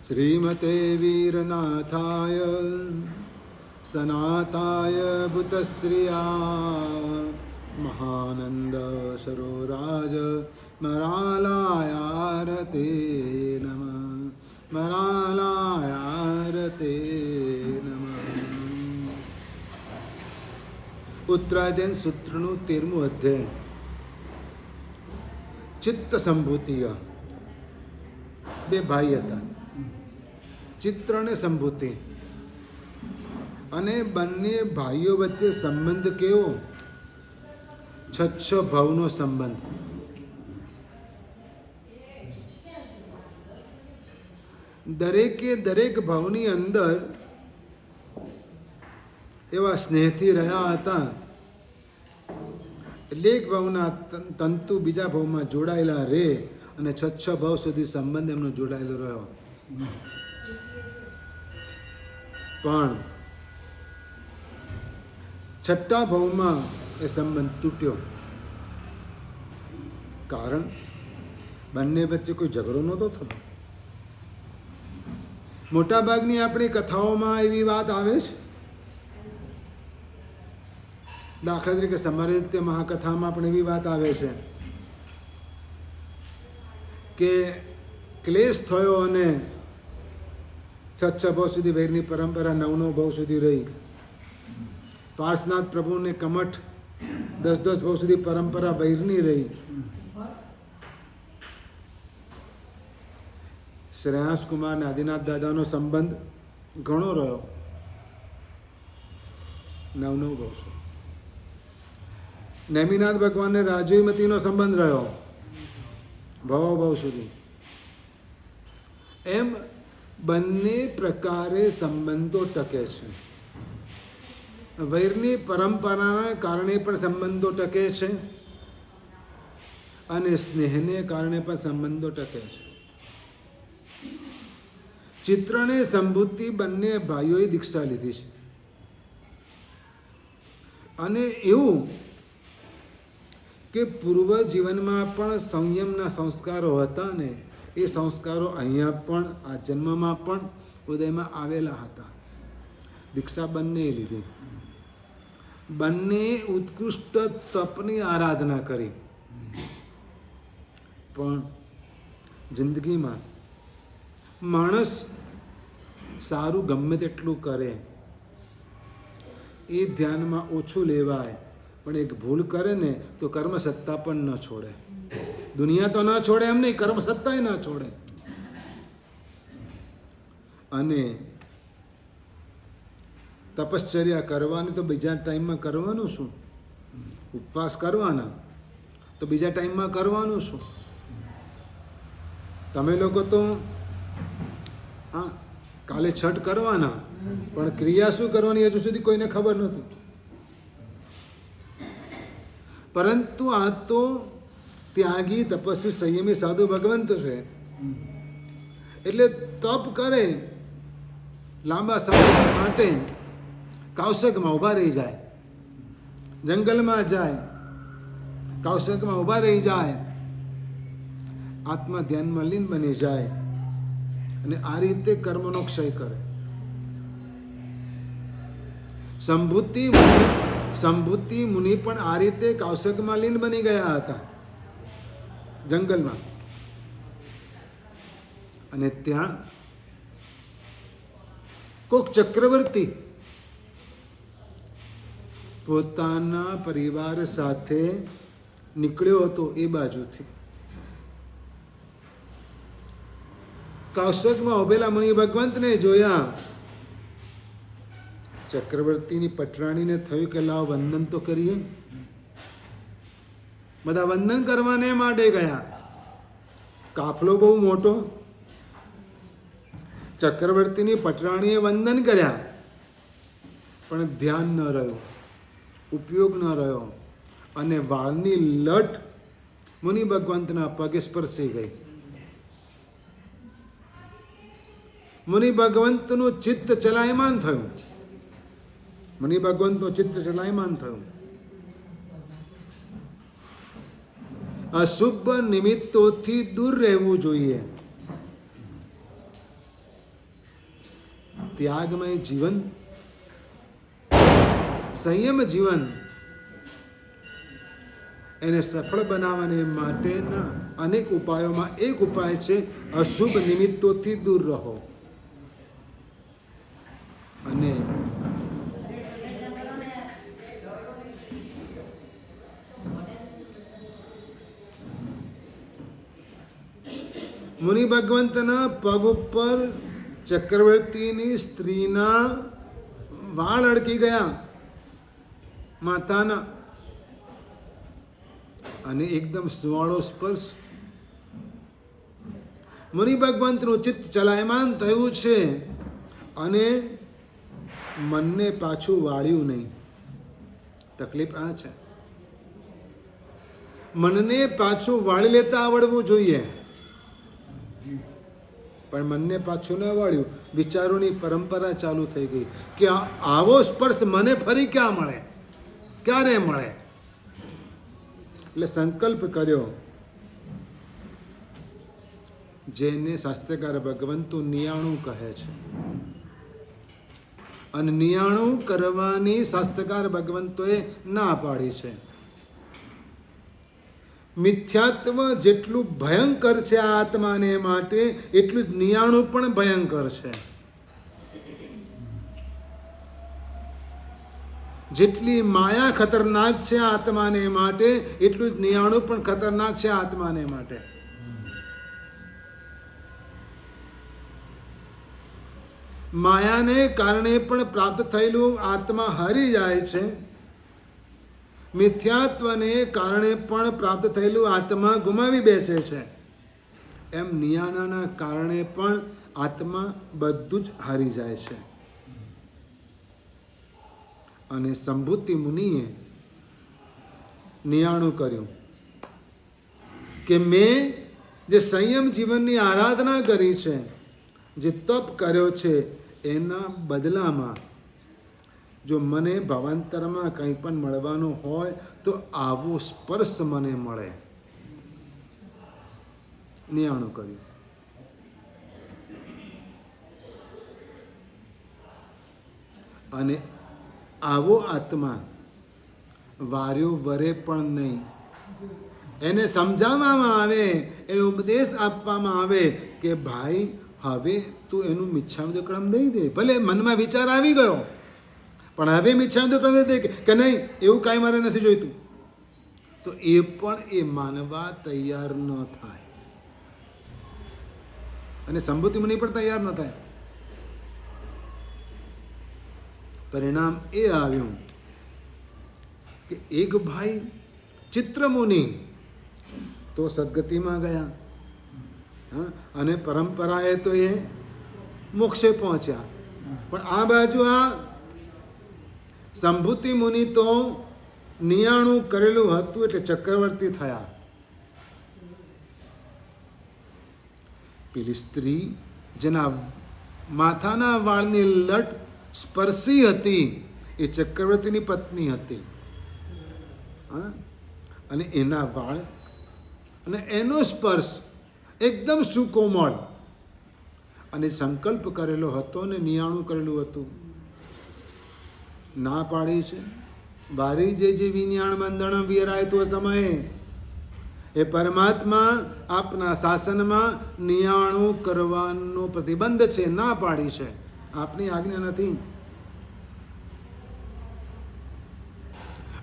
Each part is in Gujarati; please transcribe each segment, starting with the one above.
શ્રીમતે વીરનાથાય સનાતાય ભૂતશ્રિયા મહાનંદ સરોરાજ મરાલાયારતે નમ મરાલાયારતે નમ. ઉત્તરાયણ સૂત્રનું 13મું અધ્યાય ચિત્ત સંભૂતિય. બે ભાઈ હતા, ચિત્ર અને સંભૂતિ, અને બંને ભાઈઓ વચ્ચે સંબંધ કેવો? છ ભાવનો સંબંધ. દરેકે દરેક ભાવની અંદર એવા સ્નેહથી રહ્યા હતા. એટલે એક ભાવના તંતુ બીજા ભાવમાં જોડાયેલા રહે અને છ ભાવ સુધી સંબંધ એમનો જોડાયેલો રહ્યો. પણ છઠ્ઠા ભાવમાં એ સંબંધ તૂટ્યો. કારણ બંને વચ્ચે કોઈ ઝઘડો નહોતો થતો. મોટાભાગની આપણી કથાઓમાં એવી વાત આવે છે. દાખલા તરીકે સમરિત્ય મહાકથામાં પણ એવી વાત આવે છે કે ક્લેશ થયો અને છ ભાવ સુધી વૈરની પરંપરા 9 ભાવ સુધી રહી. પાર્શનાથ પ્રભુને કમઠ 10 ભાવ સુધી પરંપરા વૈરની રહી. શ્રેયાંશ કુમાર અને આદિનાથ દાદાનો સંબંધ ઘણો રહ્યો 9 ભાવ સુધી. નેમિનાથ ભગવાનને રાજુમતીનો સંબંધ રહ્યો ભાવ સુધી. એમ બંને પ્રકારે સંબંધો ટકે છે. વૈરની પરંપરાના કારણે પણ સંબંધો ટકે છે અને સ્નેહને કારણે પણ સંબંધો ટકે છે. ચિત્રને સંભૂતિ બંને ભાઈઓએ દીક્ષા લીધી છે. અને એવું કે પૂર્વ જીવનમાં પણ સંયમના સંસ્કારો હતા ને એ સંસ્કારો અહીંયા પણ આ જન્મમાં પણ ઉદયમાં આવેલા હતા. દીક્ષા બંને લીધી. બંને ઉત્કૃષ્ટ તપની આરાધના કરી. પણ જિંદગીમાં માણસ સારું ગમે તેટલું કરે એ ધ્યાનમાં ઓછું લેવાય. પણ એક ભૂલ કરે ને તો કર્મ સત્તા પણ ન છોડે. દુનિયા તો ન છોડે એમ નહીં, કર્મ સત્તાય ન છોડે. અને તપશ્ચર્યા કરવાની તો બીજા ટાઈમમાં કરવાનું શું? ઉપવાસ કરવાના તો બીજા ટાઈમમાં કરવાનું શું? તમે લોકો તો હા કાલે છઠ કરવાના, પણ ક્રિયા શું કરવાની હજુ સુધી કોઈને ખબર નથી. પરંતુ આ તો ત્યાગી તપસ્વી સંયમી સાધુ ભગવંત છે. એટલે તપ કરે લાંબા સમય માટે, કૌશકમાં ઊભા રહી જાય, જંગલમાં જાય, કૌશકમાં ઊભા રહી જાય, આત્મા ધ્યાનમાં લીન બની જાય અને આ રીતે કર્મનો ક્ષય કરે. સંભૂતિ મુનિ પણ આ રીતે કૌશકમાં લીન બની ગયા હતા જંગલમાં. અને ત્યાં કોક ચક્રવર્તી પોતાના પરિવાર સાથે નીકળ્યો હતો એ બાજુથી. કૌશકમાં ઉભેલા મુનિ ભગવંતને જોયા. ચક્રવર્તીની પટરાણીને થયું કે લાવ વંદન તો કરીએ. બધા વંદન કરવાને માટે ગયા. કાફલો બહુ મોટો. ચક્રવર્તીની પટરાણીએ વંદન કર્યા, પણ ધ્યાન ન રહ્યું, ઉપયોગ ન રહ્યો, અને વાળની લટ મુનિ ભગવંતના પગે સ્પર્શી ગઈ. મુનિ ભગવંતનું ચિત્ત ચલાયમાન થયું. મુનિ ભગવંતનું ચિત્ત ચલાયમાન થયું. અશુભ નિમિત્તોથી દૂર રહેવું જોઈએ. ત્યાગમય જીવન, સંયમ જીવન એને સફળ બનાવવાને માટેના અનેક ઉપાયોમાં એક ઉપાય છે અશુભ નિમિત્તોથી દૂર રહો. અને મુનિ ભગવંતના પગ ઉપર ચક્રવર્તીની સ્ત્રીના વાળ અડકી ગયા માતાના, અને એકદમ સુવાળો સ્પર્શ. મુનિ ભગવંતનું ચિત્ત ચલાયમાન થયું છે અને મનને પાછું વાળ્યું નહીં. તકલીફ આ છે, મનને પાછું વાળી લેતા આવડવું જોઈએ, પણ મનને પાછું ન વાળ્યું. વિચારોની પરંપરા ચાલુ થઈ ગઈ કે આવો સ્પર્શ મને ફરી ક્યાં મળે, ક્યારે મળે. એટલે સંકલ્પ કર્યો, જેને શાસ્ત્રકાર ભગવંતો નિયાણું કહે છે, અને નિયાણું કરવાની શાસ્ત્રકાર ભગવંતોએ ના પાડી છે. મિથ્યાત્વ જેટલું ભયંકર છે આ આત્માને માટે, એટલું જ નિયાણું પણ ભયંકર છે. જેટલી માયા ખતરનાક છે આત્માને માટે, એટલું જ નિયાણું પણ ખતરનાક છે આત્માને માટે. માયાને કારણે પણ પ્રાપ્ત થયેલું આત્મા હારી જાય છે, મિથ્યાત્વને કારણે પણ પ્રાપ્ત થયેલું આત્મા ગુમાવી બેસે છે. એમ નિયાણાના કારણે પણ આત્મા બધું જ હારી જાય છે. અને સંભૂતિ મુનિએ નિયાણું કર્યું કે મેં જે સંયમ જીવનની આરાધના કરી છે, જે તપ કર્યો છે, એના બદલામાં જો મને ભાવાંતરમાં કંઈ પણ મળવાનું હોય તો આવો સ્પર્શ મને મળે. નિયાણું કર્યું. અને આવો આત્મા વાર્યો વરે પણ નહીં. એને સમજાવવામાં આવે, એને ઉપદેશ આપવામાં આવે કે ભાઈ હવે તું એનું મિચ્છામિદુક્કડમ નહીં દે. ભલે મનમાં વિચાર આવી ગયો, પણ હવે મિચ્છામિદુક્કડમ નહીં દે કે નહીં એવું કાંઈ મારે નથી જોઈતું, તો એ પણ એ માનવા તૈયાર ન થાય. અને સંભૂતિ મુનિ પણ તૈયાર ન થાય. પરિણામ એ આવ્યું કે એક ભાઈ ચિત્રમુનિ તો સદગતિમાં ગયા, અને પરંપરાએ તો એ મોક્ષે પહોંચ્યા. પણ આ બાજુ આ સંભૂતિ મુનિ તો નિયાણું કરેલું હતું એટલે ચક્રવર્તી થયા. પેલી સ્ત્રી જેના માથાના વાળની લટ સ્પર્શી હતી એ ચક્રવર્તીની પત્ની હતી. અને એના વાળ અને એનો સ્પર્શ એકદમ સુકોમળ, અને સંકલ્પ કરેલો હતો ને નિયાણું કરેલું હતું. ના પાડી છે બારી જે વિનિયાણ બંધણ વિરાય તો સમયે, એ પરમાત્મા આપના શાસનમાં નિયાણું કરવાનો પ્રતિબંધ છે, ના પાડી છે, આપની આજ્ઞા નથી.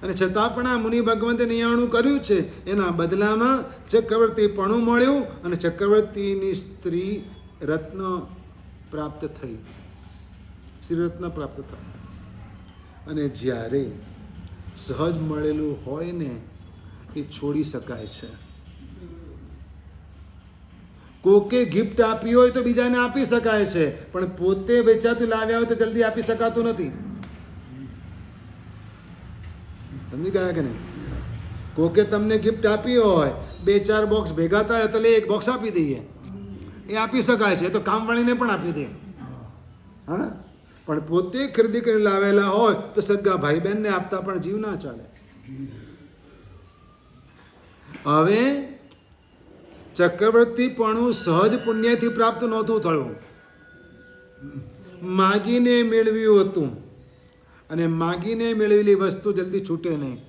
અને છતાં પણ આ મુનિ ભગવંતે નિયાણું કર્યું છે. એના બદલામાં ચક્રવર્તી પણું મળ્યું, અને ચક્રવર્તીની સ્ત્રી રત્ન પ્રાપ્ત થઈ, શ્રી રત્ન પ્રાપ્ત થઈ. અને જ્યારે સહજ મળેલું હોય ને એ છોડી શકાય છે. કોકે ગિફ્ટ આપી હોય તો બીજાને આપી શકાય છે, પણ પોતે વેચાતું લાવ્યા હોય તો જલ્દી આપી શકાતું નથી. સમજી ગયા કે નહીં? કોકે તમને ગિફ્ટ આપી હોય, 2-4 બોક્સ ભેગા થાય તો એક બોક્સ આપી દઈએ, એ આપી શકાય છે, તો કામવાળીને પણ આપી દે. હા, પણ પોતે ખરીદી કરીને લાવેલા હોય તો સગા ભાઈ બહેનને આપતા પણ જીવ ના ચાલે. હવે ચક્રવર્તી પણ સહજ પુણ્યથી પ્રાપ્ત નહોતું થયું. માગીને મેળવ્યું હતું, અને માગીને મેળવેલી વસ્તુ જલ્દી છૂટે નહીં,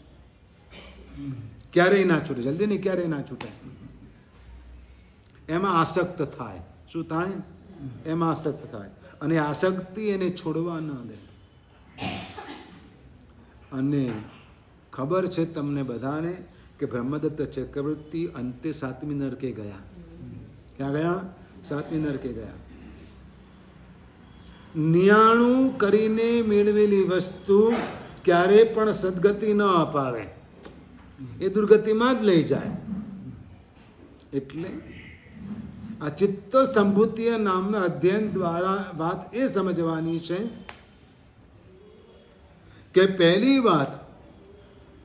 ક્યારેય ના છૂટે, જલ્દી નહીં, ક્યારેય ના છૂટે. એમાં આસક્ત થાય. શું થાય? એમાં આસક્ત થાય, અને આસક્તિ એને છોડવા ન દે. અને ખબર છે તમને બધાને કે બ્રહ્મદત્ત ચક્રવર્તી અંતે 7મી નરકે ગયા. ક્યાં ગયા? 7મી નરકે ગયા. 99 કરીને મેળવેલી વસ્તુ ક્યારે પણ સદગતિ ન અપાવે, એ દુર્ગતિમાં જ લઈ જાય. એટલે આ ચિત્ત સંભૂતિ નામના અધ્યયન દ્વારા વાત એ સમજવાની છે કે પહેલી વાત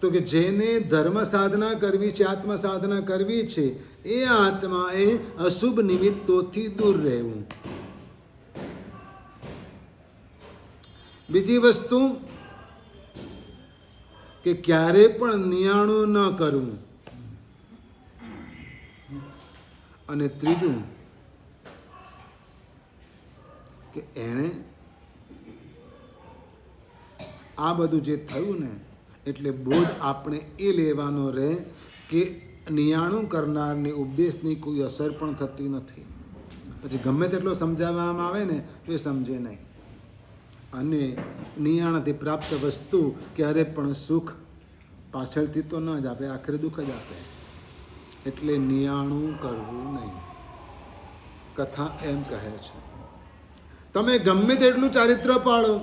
તો કે જેને ધર્મ સાધના કરવી છે, આત્મ સાધના કરવી છે, એ આત્માએ અશુભ નિમિત્તોથી દૂર રહેવું. બીજી વસ્તુ કે ક્યારે પણ નિયાણું ન કરવું. અને ત્રીજું કે એણે આ બધું જે થયું ને એટલે બોધ આપણે એ લેવાનો રહે કે નિયાણું કરનારની ઉપદેશની કોઈ અસર પણ થતી નથી. પછી ગમે તેટલો સમજાવવામાં આવે ને તો એ સમજે નહીં. અને નિયાણથી પ્રાપ્ત વસ્તુ ક્યારે પણ સુખ પાછળથી તો ન જ આપે, આખરે દુઃખ જ આપે. એટલે નિયાણું કરવું નહીં. કથા એમ કહે છે તમે ગમે તેટલું ચારિત્ર પાળો,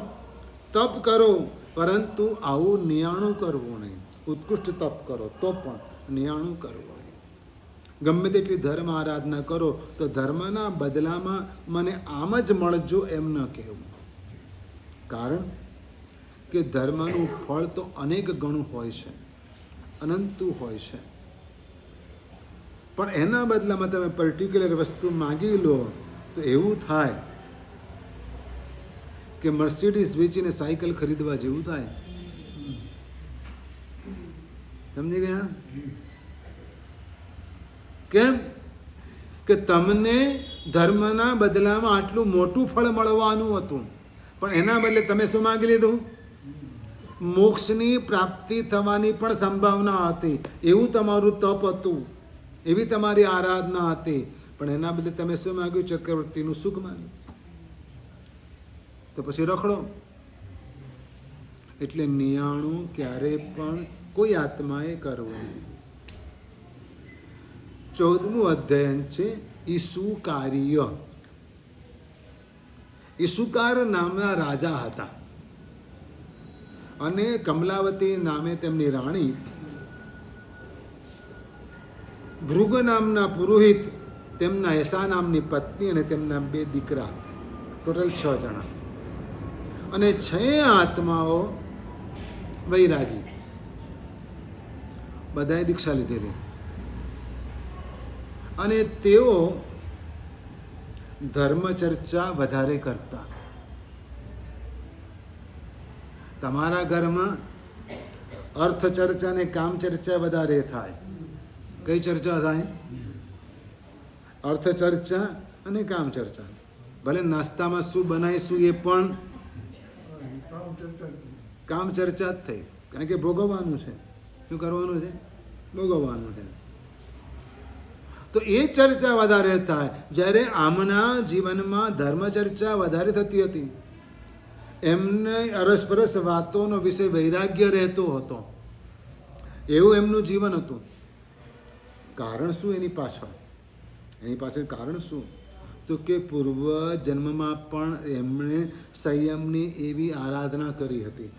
તપ કરો, પરંતુ આવું નિયાણું કરવું નહીં. ઉત્કૃષ્ટ તપ કરો તો પણ નિયાણું કરવું નહીં. ગમે તેટલી ધર્મ આરાધના કરો તો ધર્મના બદલામાં મને આમ જ મળજો એમ ન કહેવું. કારણ કે ધર્મનું ફળ તો અનેક ગણું હોય છે, અનંતું હોય છે. પણ એના બદલામાં તમે પર્ટિક્યુલર વસ્તુ માગી લો તો એવું થાય કે મર્સિડીઝ વેચીને સાયકલ ખરીદવા જેવું થાય. સમજી ગયા? કેમ કે તમને ધર્મના બદલામાં આટલું મોટું ફળ મળવાનું હતું, પણ એના બદલે તમે શું માગી લીધું? મોક્ષની પ્રાપ્તિ થવાની પણ સંભાવના હતી, એવું તમારું તપ હતું, એવી તમારી આરાધના હતી, પણ એના બદલે તમે શું માગ્યું? ચક્રવર્તીનું સુખ માગ્યું. તો પછી રખડો. એટલે નિયાણું ક્યારે પણ કોઈ આત્માએ કરવું નહીં. 14મું અધ્યયન છે ઈસુકાર્ય. ઈસુકાર નામના રાજા હતા, અને કમલાવતી નામે તેમની રાણી, ભૃગ નામના પુરોહિત, તેમના યશા નામની પત્ની અને તેમના 2 દીકરા, ટોટલ 6 જણા. અને 6 આત્માઓ વૈરાગી, બધાએ દીક્ષા લીધેલી. અને તેઓ ધર્મચર્ચા વધારે કરતા. તમારા ઘરમાં અર્થ ચર્ચા અને કામ ચર્ચા વધારે થાય. કઈ ચર્ચા થાય? અર્થ ચર્ચા અને કામ ચર્ચા. ભલે નાસ્તામાં શું બનાવીશું એ પણ કામ ચર્ચા જ થઈ, કારણ કે ભોગવવાનું છે. શું કરવાનું છે? ભોગવવાનું છે. તો એ ચર્ચા વધારે થાય. જ્યારે આમના જીવનમાં ધર્મ ચર્ચા વધારે થતી હતી, એમને અરસપરસ વાતોનો વિષય વૈરાગ્ય રહેતો હતો, એવું એમનું જીવન હતું. કારણ શું એની પાછળ? એની પાછળ કારણ શું? તો કે પૂર્વ જન્મમાં પણ એમણે સંયમની એવી આરાધના કરી હતી,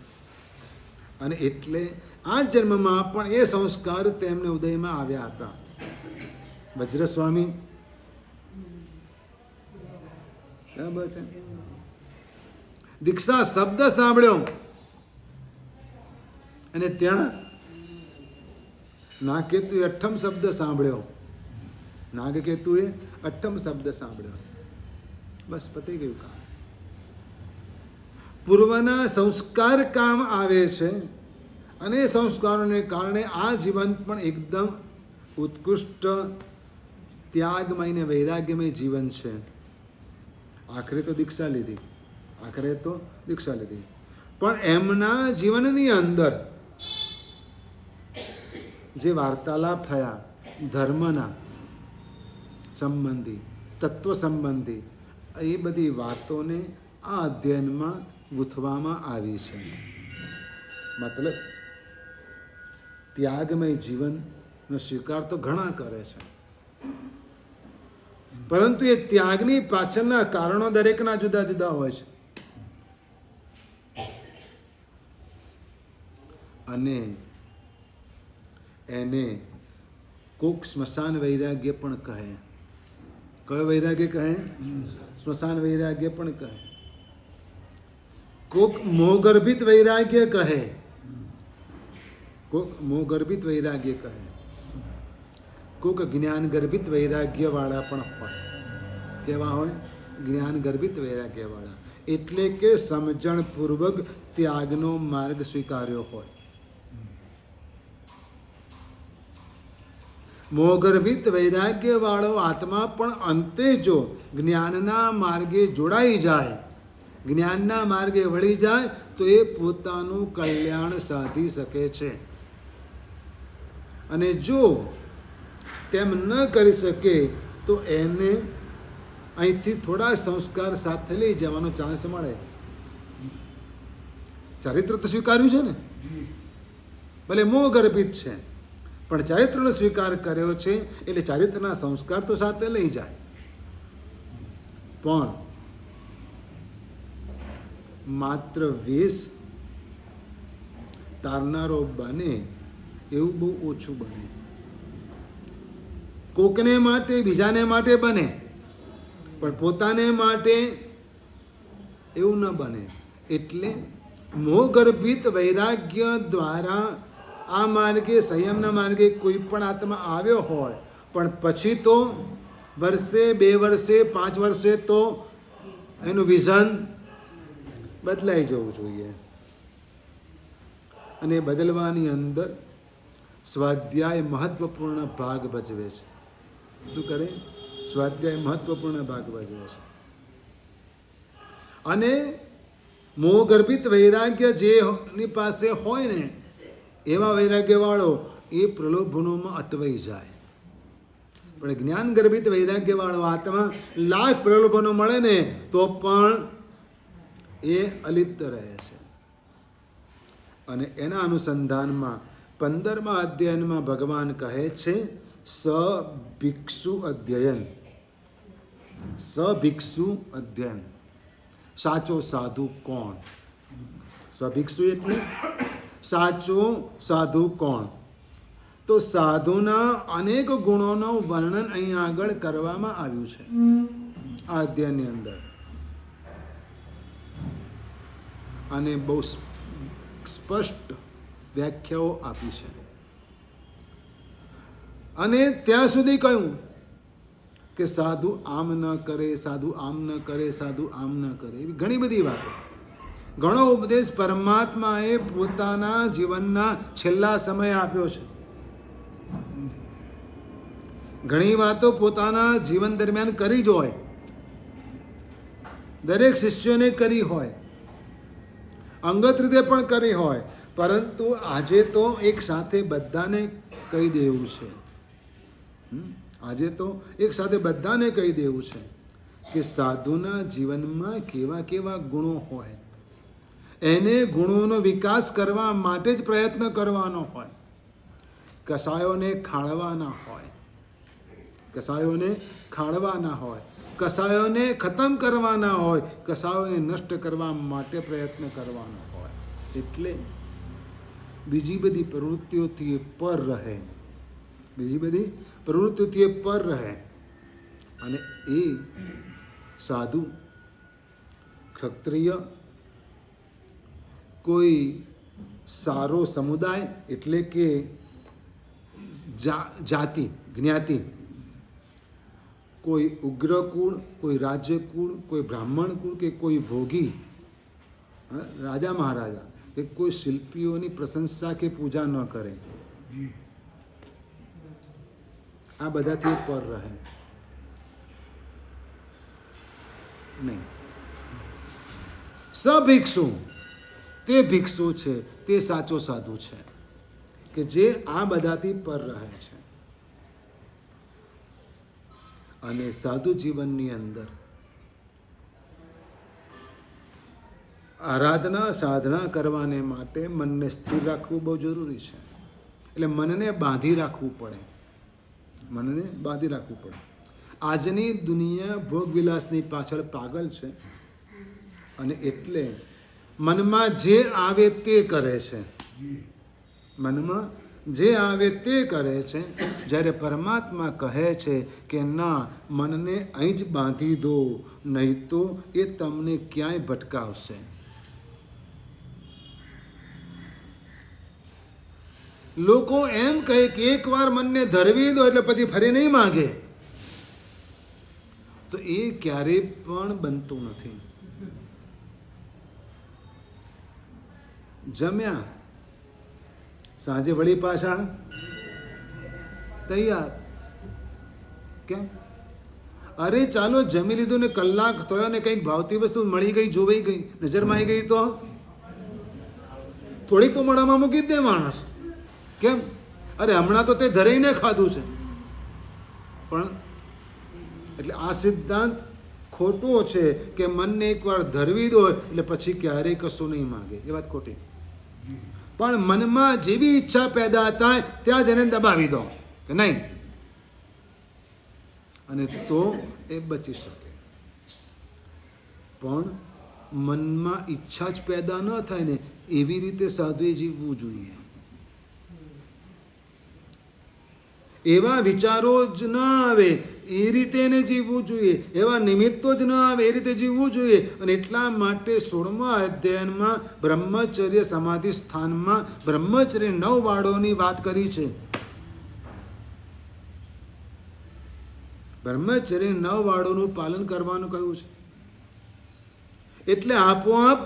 અને એટલે આ જન્મમાં પણ એ સંસ્કાર તેમને ઉદયમાં આવ્યા હતા. વજ્રસ્વામી બરાબર છે. દીક્ષા શબ્દ સાંભળ્યો અને ત્યાં નાગકેતુએ 8મ શબ્દ સાંભળ્યો. નાગકેતુએ 8મ શબ્દ સાંભળ્યો. બસ પતી ગયું કામ. પૂર્વના સંસ્કાર કામ આવે છે, અને એ સંસ્કારોને કારણે આ જીવન પણ એકદમ ઉત્કૃષ્ટ ત્યાગમય ને વૈરાગ્યમય જીવન છે. આખરે તો દીક્ષા લીધી, આખરે તો દીક્ષા લીધી. પણ એમના જીવનની અંદર જે વાર્તાલાપ થયા ધર્મના સંબંધી, તત્વ સંબંધી, એ બધી વાતોને આ અધ્યયનમાં ગૂંથવામાં આવી છે. મતલબ ત્યાગમય જીવનનો સ્વીકાર તો ઘણા કરે છે, પરંતુ એ ત્યાગની પાછળના કારણો દરેકના જુદા જુદા હોય છે. અને એને કોક સ્મશાન વૈરાગ્ય પણ કહે. કયો વૈરાગ્ય કહે? સ્મશાન વૈરાગ્ય પણ કહે. કોક મોહગર્ભિત વૈરાગ્ય કહે. કોક મોહગર્ભિત વૈરાગ્ય કહે. કોક જ્ઞાન ગર્ભિત વૈરાગ્ય વાળા પણ હોય. કેવા હોય? જ્ઞાન ગર્ભિત વૈરાગ્ય વાળા, એટલે કે સમજણ પૂર્વક ત્યાગનો માર્ગ સ્વીકાર્યો હોય. મોહગર્ભિત વૈરાગ્ય વાળો આત્મા પણ અંતે જો જ્ઞાનના માર્ગે જોડાઈ જાય, જ્ઞાનના માર્ગે વળી જાય, તો એ પોતાનું કલ્યાણ સાધી શકે છે. અને જો તેમ ન કરી શકે તો એને અહીંથી થોડા સંસ્કાર સાથે લઈ જવાનો ચાન્સ મળે. ચારિત્ર તો સ્વીકાર્યું છે ને, ભલે મોહગર્ભિત છે, પણ ચારિત્રનો સ્વીકાર કર્યો છે, એટલે ચારિત્રના સંસ્કાર તો સાથે લઈ જાય. પણ માત્ર વેશ તારનારો બને એવું બહુ ઓછું બને. કોકને માટે, બીજાને માટે બને, પણ પોતાને માટે એવું ન બને. એટલે મોહગર્ભિત વૈરાગ્ય દ્વારા આ માર્ગે, સંયમના માર્ગે કોઈ પણ આત્મા આવ્યો હોય, પણ પછી તો વર્ષે, 2 વર્ષે, 5 વર્ષે તો એનું વિઝન બદલાઈ જવું જોઈએ. અને બદલવાની અંદર સ્વાધ્યાય મહત્વપૂર્ણ ભાગ ભજવે છે. શું કરે? સ્વાધ્યાય મહત્વપૂર્ણ ભાગ ભજવે છે. અને મોહગર્ભિત વૈરાગ્ય જેની પાસે હોય ને, એવા વૈરાગ્ય વાળો એ પ્રલોભનોમાં અટવાઈ જાય. પણ જ્ઞાન ગર્ભિત વૈરાગ્ય વાળો આત્મા લાખ પ્રલોભનો મળે ને તો પણ એ અલિપ્ત રહે છે. અને એના અનુસંધાનમાં 15મા અધ્યાયમાં ભગવાન કહે છે સભિક્ષુ અધ્યયન. સભિક્ષુ અધ્યયન. સાચો સાધુ કોણ? સભિક્ષુ એટલે સાચો સાધુ કોણ? તો સાધુના અનેક ગુણોનું વર્ણન અહીંયા આગળ કરવામાં આવ્યું છે આ અધ્યાયની અંદર. અને બહુ સ્પષ્ટ વ્યાખ્યાઓ આપી છે. અને ત્યાં સુધી કહ્યું કે સાધુ આમ ન કરે, સાધુ આમ ન કરે, સાધુ આમ ન કરે, એવી ઘણી બધી વાતો. ઘણો ઉપદેશ પરમાત્માએ પોતાના જીવનના છેલ્લા સમયે આપ્યો છે. ઘણી વાતો પોતાના જીવન દરમિયાન કરી જ હોય, દરેક શિષ્યોને કરી હોય, અંગત રીતે પણ કરી હોય, પરંતુ આજે તો એક સાથે બધાને કહી દેવું છે. આજે તો એક સાથે બધાને કહી દેવું છે કે સાધુના જીવનમાં કેવા કેવા ગુણો હોય, એને ગુણોનો વિકાસ કરવા માટે જ પ્રયત્ન કરવાનો હોય. કસાયોને ખાળવાના હોય, કસાયોને ખાળવાના હોય, કસાયોને ખતમ કરવાના હોય, કસાયોને નષ્ટ કરવા માટે પ્રયત્ન કરવાનો હોય. એટલે બીજી બધી પ્રવૃત્તિઓથી પર રહે, બીજી બધી પ્રવૃત્તિઓથી પર રહે. અને એ સાધુ, ક્ષત્રિય, કોઈ સારો સમુદાય એટલે કે જાતિ, જ્ઞાતિ, કોઈ ઉગ્રકુળ, કોઈ રાજ્યકુળ, કોઈ બ્રાહ્મણ કુળ, કે કોઈ ભોગી રાજા મહારાજા, કે કોઈ શિલ્પીઓની પ્રશંસા કે પૂજા ન કરે. આ બધાથી પર રહે નહીં. સભિક્ષુ, તે ભિક્ષુ છે, તે સાચો સાધુ છે કે જે આ બધાથી પર રહે છે. અને સાધુ જીવનની અંદર આરાધના સાધના કરવાને માટે મનને સ્થિર રાખવું બહુ જરૂરી છે. એટલે મનને બાંધી રાખવું પડે, મનને બાંધી રાખવું પડે. આજની દુનિયા ભોગવિલાસની પાછળ પાગલ છે અને એટલે મનમાં જે આવે તે કરે છે, મનમાં જે આવે તે કરે છે. જ્યારે પરમાત્મા કહે છે કે ના, મનને અહીં જ બાંધી દો, નહીં તો એ તમને ક્યાંય ભટકાવશે. લોકો એમ કહે કે એકવાર મનને ધરવી દો એટલે પછી ફરી નહીં માગે, તો એ ક્યારેય પણ બનતું નથી. જમ્યા, સાંજે વળી પાછા તૈયાર. કેમ? અરે ચાલો જમી લીધું ને કલાક થયો ને કંઈક ભાવતી વસ્તુ મળી ગઈ, જોવાઈ ગઈ, નજરમાં આવી ગઈ તો થોડીક તો મોઢામાં મૂકી જ દે માણસ. કેમ? અરે હમણાં તો તે ધરાઈને ખાધું છે. પણ એટલે આ સિદ્ધાંત ખોટો છે કે મનને એકવાર ધરવી દો એટલે પછી ક્યારેય કશું નહીં માગે, એ વાત ખોટી. પણ મનમાં જેવી ઈચ્છા પેદા થાય ત્યાં જ એને દબાવી દો કે નહીં, અને તો એ બચી શકે. પણ મનમાં ઈચ્છા જ પેદા ન થાય ને એવી રીતે સાધુએ જીવવું જોઈએ. એવા વિચારો જ ન આવે એ રીતે એને જીવવું જોઈએ, એવા નિમિત્તો જ ન આવે એ રીતે જીવવું જોઈએ. અને એટલા માટે 16મા અધ્યાયમાં બ્રહ્મચર્ય સમાધિ સ્થાનમાં બ્રહ્મચર્ય 9 વાળોની વાત કરી છે. બ્રહ્મચર્ય 9 વાળોનું પાલન કરવાનું કહ્યું છે. એટલે આપોઆપ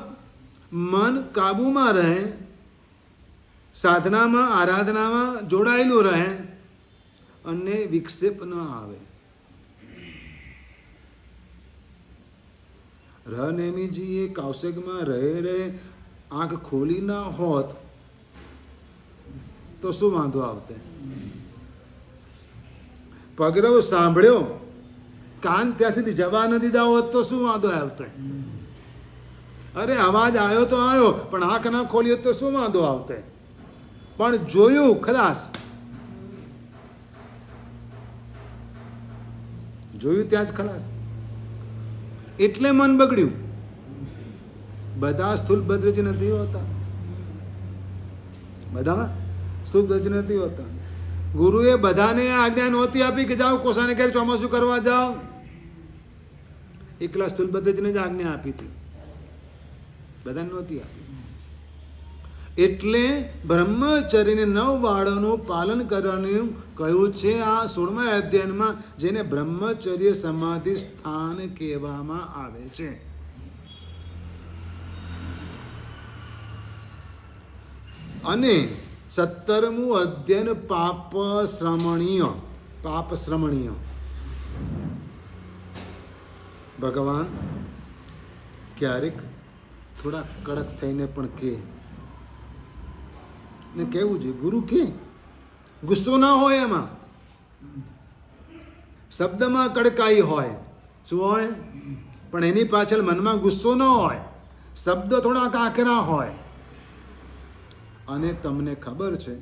મન કાબુમાં રહે, સાધનામાં આરાધનામાં જોડાયેલું રહે અને વિક્ષેપ ન આવે. રનેમીજીએ કૌશિકમાં રહે આંખ ખોલી ના હોત તો શું વાંધો આવતે? પગરવ સાંભળ્યો, કાન ત્યાં સુધી જવા ન દીધા હોત તો શું વાંધો આવતો? અરે અવાજ આવ્યો તો આવ્યો, પણ આંખ ના ખોલી તો શું વાંધો આવતે? પણ જોયું ખલાસ, જોયું ત્યાં જ ખલાસ. એટલે મન બગડ્યું. બધા સ્થૂલભદ્ર જ નથી હોતા, બધા સ્થૂલભદ્ર નથી હોતા. ગુરુએ બધાને આજ્ઞા નહોતી આપી કે જાઓ કોસાને ઘેર ચોમાસું કરવા જાઓ. એકલા સ્થૂલભદ્રજીને જ આજ્ઞા આપી હતી, બધાને નહોતી આપી. એટલે બ્રહ્મચર્યને 9 વાળોનું પાલન કરવાનું કહ્યું છે આ 16મા અધ્યાયમાં, જેને બ્રહ્મચર્ય સમાધિ સ્થાન કહેવામાં આવે છે. અને 17મું અધ્યયન પાપ શ્રમણીય. ભગવાન ક્યારેક થોડા કડક થઈને પણ કહે ને, કહેવું જોઈએ. ગુરુ કે ગુસ્સો ના હોય, એમાં શબ્દમાં કડકાઈ હોય, શું હોય? પણ એની પાછળ મનમાં ગુસ્સો ન હોય, શબ્દ થોડા કાકરા હોય. અને તમને ખબર છે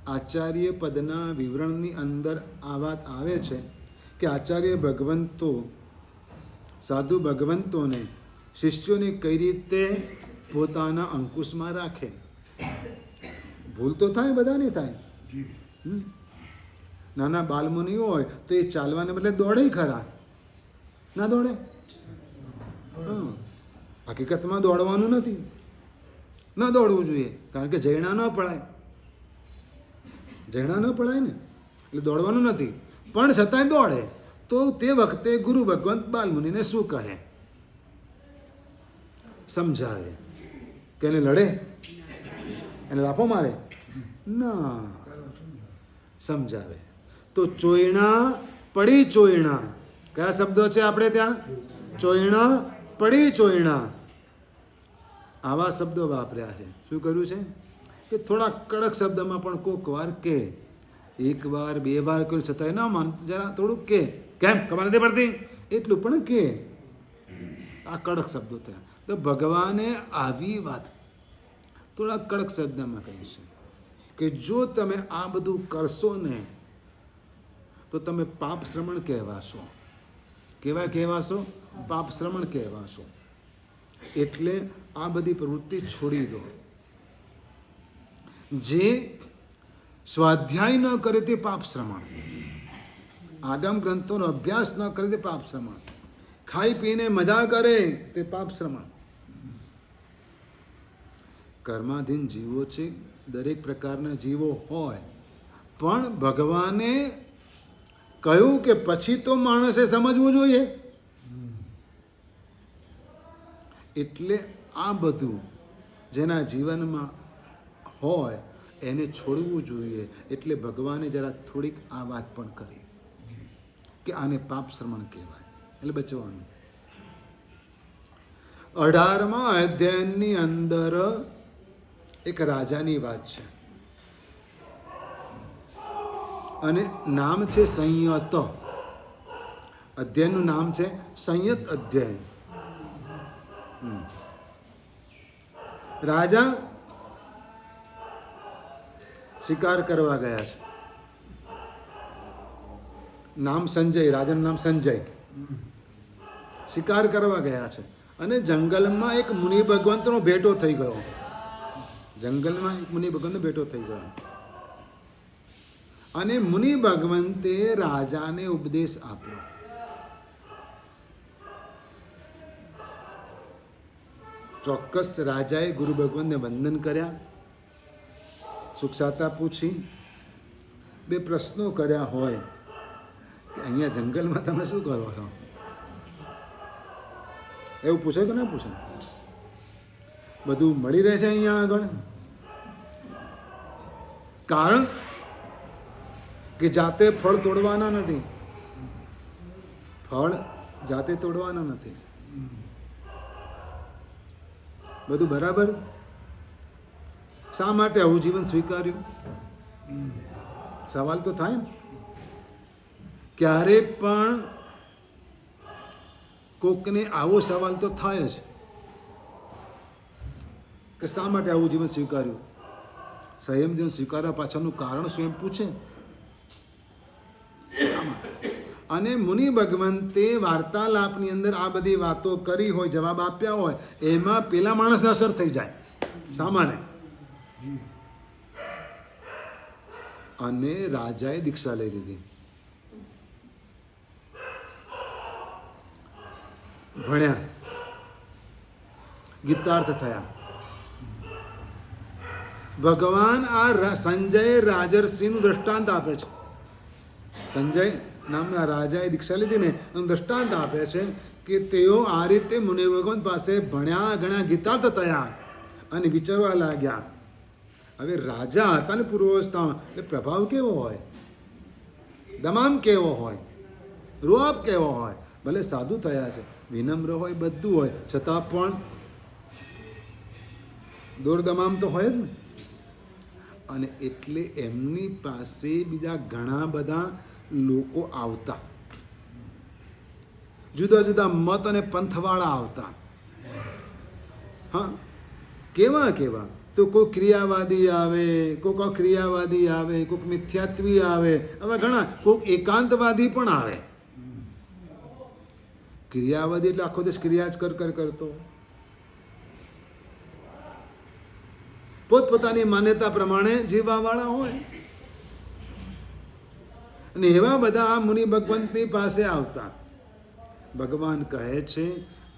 આચાર્ય પદના વિવરણની અંદર આ વાત આવે છે કે આચાર્ય ભગવંતો, સાધુ ભગવંતોને શિષ્યોને કઈ રીતે પોતાના અંકુશમાં રાખે. ભૂલ તો થાય, બધાને થાય. નાના બાલમુનિઓ હોય તો એ ચાલવાને બદલે દોડે ખરા, ના દોડે? હકીકતમાં દોડવાનું નથી, ન દોડવું જોઈએ, કારણ કે જૈણા ન પડાય, જૈણા ન પડાય ને, એટલે દોડવાનું નથી. પણ છતાંય દોડે તો તે વખતે ગુરુ ભગવંત બાલમુનિને શું કહે? સમજાવે કે એને લડે, એને લાફો મારે ના, સમજાવે. તો ચોયણા પડી ચોયણા, કયા શબ્દો છે આપણે ત્યાં? ચોયણા પડી ચોયણા. આવા શબ્દો વાપર્યા છે. શું કર્યું છે કે થોડા કડક શબ્દમાં પણ કોક વાર કે, એક વાર બે વાર કર્યું છતાંય ના માન, જરા થોડુંક કે, કેમ ખબર નથી પડતી એટલું પણ કે. આ કડક શબ્દો થયા. તો ભગવાને આવી વાત થોડા કડક શબ્દમાં કહી છે કે જો તમે આ બધું કરશો ને તો તમે પાપ શ્રમણ કહેવાશો. કેવા કહેવાશો? પાપ શ્રમણ કહેવાશો. એટલે આ બધી પ્રવૃત્તિ છોડી દો. જે સ્વાધ્યાય ન કરે તે પાપ શ્રમણ, આગમ ગ્રંથોનો અભ્યાસ ન કરે તે પાપ શ્રમણ, ખાઈ પીને મજા કરે તે પાપ શ્રમણ. કર્માધીન જીવો છે, દરેક પ્રકારના જીવો હોય, પણ ભગવાને કહ્યું કે પછી તો માણસે સમજવું જોઈએ. એટલે આ બધું જેના જીવનમાં હોય એને છોડવું જોઈએ. એટલે ભગવાને જરા થોડીક આ વાત પણ કરી કે આને પાપ શ્રમણ કહેવાય, એટલે બચવાનું. 18મા અધ્યાયની અંદર એક રાજાની વાત છે અને નામ છે સંયત. અધ્યાયનું નામ છે સંયત અધ્યાય. રાજા શિકાર કરવા ગયા છે. નામ સંજય, રાજાનું નામ સંજય. શિકાર કરવા ગયા છે અને જંગલમાં એક મુનિ ભગવંતનો ભેટો થઈ ગયો. જંગલમાં એક મુનિ ભગવંતનો ભેટો થઈ ગયો અને મુનિ ભગવંતે રાજાને ઉપદેશ આપ્યો. ચોક્કસ રાજાએ ગુરુ ભગવંતને વંદન કર્યા, સુખસાતા પૂછી, બે પ્રશ્નો કર્યા હોય કે અહીંયા જંગલમાં તમે શું કરો છો, એવું પૂછે કે ના પૂછે? બધું મળી રહે છે અહીંયા આગળ. કારણ કે જાતે ફળ તોડવાના નથી. ફળ જાતે તોડવાના નથી. બધું બરાબર. શા માટે આવું જીવન સ્વીકાર્યું? સવાલ તો થાય ને. ક્યારે પણ કોકને આવો સવાલ તો થાય જ કે શા માટે આવું જીવન સ્વીકાર્યું. સંયમ જીવન સ્વીકારવા પાછળનું કારણ શું એમ પૂછે. અને મુનિ ભગવંતે વાર્તાલાપની અંદર આ બધી વાતો કરી હોય, જવાબ આપ્યા હોય, એમાં પેલા માણસને અસર થઈ જાય સામાન્ય. અને રાજાએ દીક્ષા લઈ લીધી, ભણ્યા, ગીતાર્થ થયા. ભગવાન આ સંજય રાજર્ષિનું દ્રષ્ટાંત આપે છે. સંજય નામના રાજાએ દીક્ષા લીધી ને એનું દ્રષ્ટાંત આપે છે કે તેઓ આ રીતે મુનિ ભગવાન પાસે ભણ્યા, ઘણા ગીતાર્થ થયા અને વિચારવા લાગ્યા. હવે રાજા હતા ને પૂર્વાવસ્થામાં, એટલે પ્રભાવ કેવો હોય, દમામ કેવો હોય, રૂઆબ કેવો હોય. ભલે સાધુ થયા છે, વિનમ્ર હોય, બધું હોય, છતાં પણ દોરદમામ તો હોય જ ને. અને એટલે એમની પાસે બીજા ઘણા બધા લોકો આવતા, જુદા જુદા મત અને પંથવાળા આવતા. હા, કેવા કેવા? તો કોઈ ક્રિયાવાદી આવે, કોઈક અક્રિયાવાદી આવે, કોઈક મિથ્યાત્વી આવે, હવે ઘણા, કોઈક એકાંતવાદી પણ આવે. ક્રિયાવાદી એટલે આખો દેશ ક્રિયા જ કરતો, પોતપોતાની માન્યતા પ્રમાણે જીવવાવાળા હોય. અને એવા બધા આ મુનિ ભગવંતની પાસે આવતા. ભગવાન કહે છે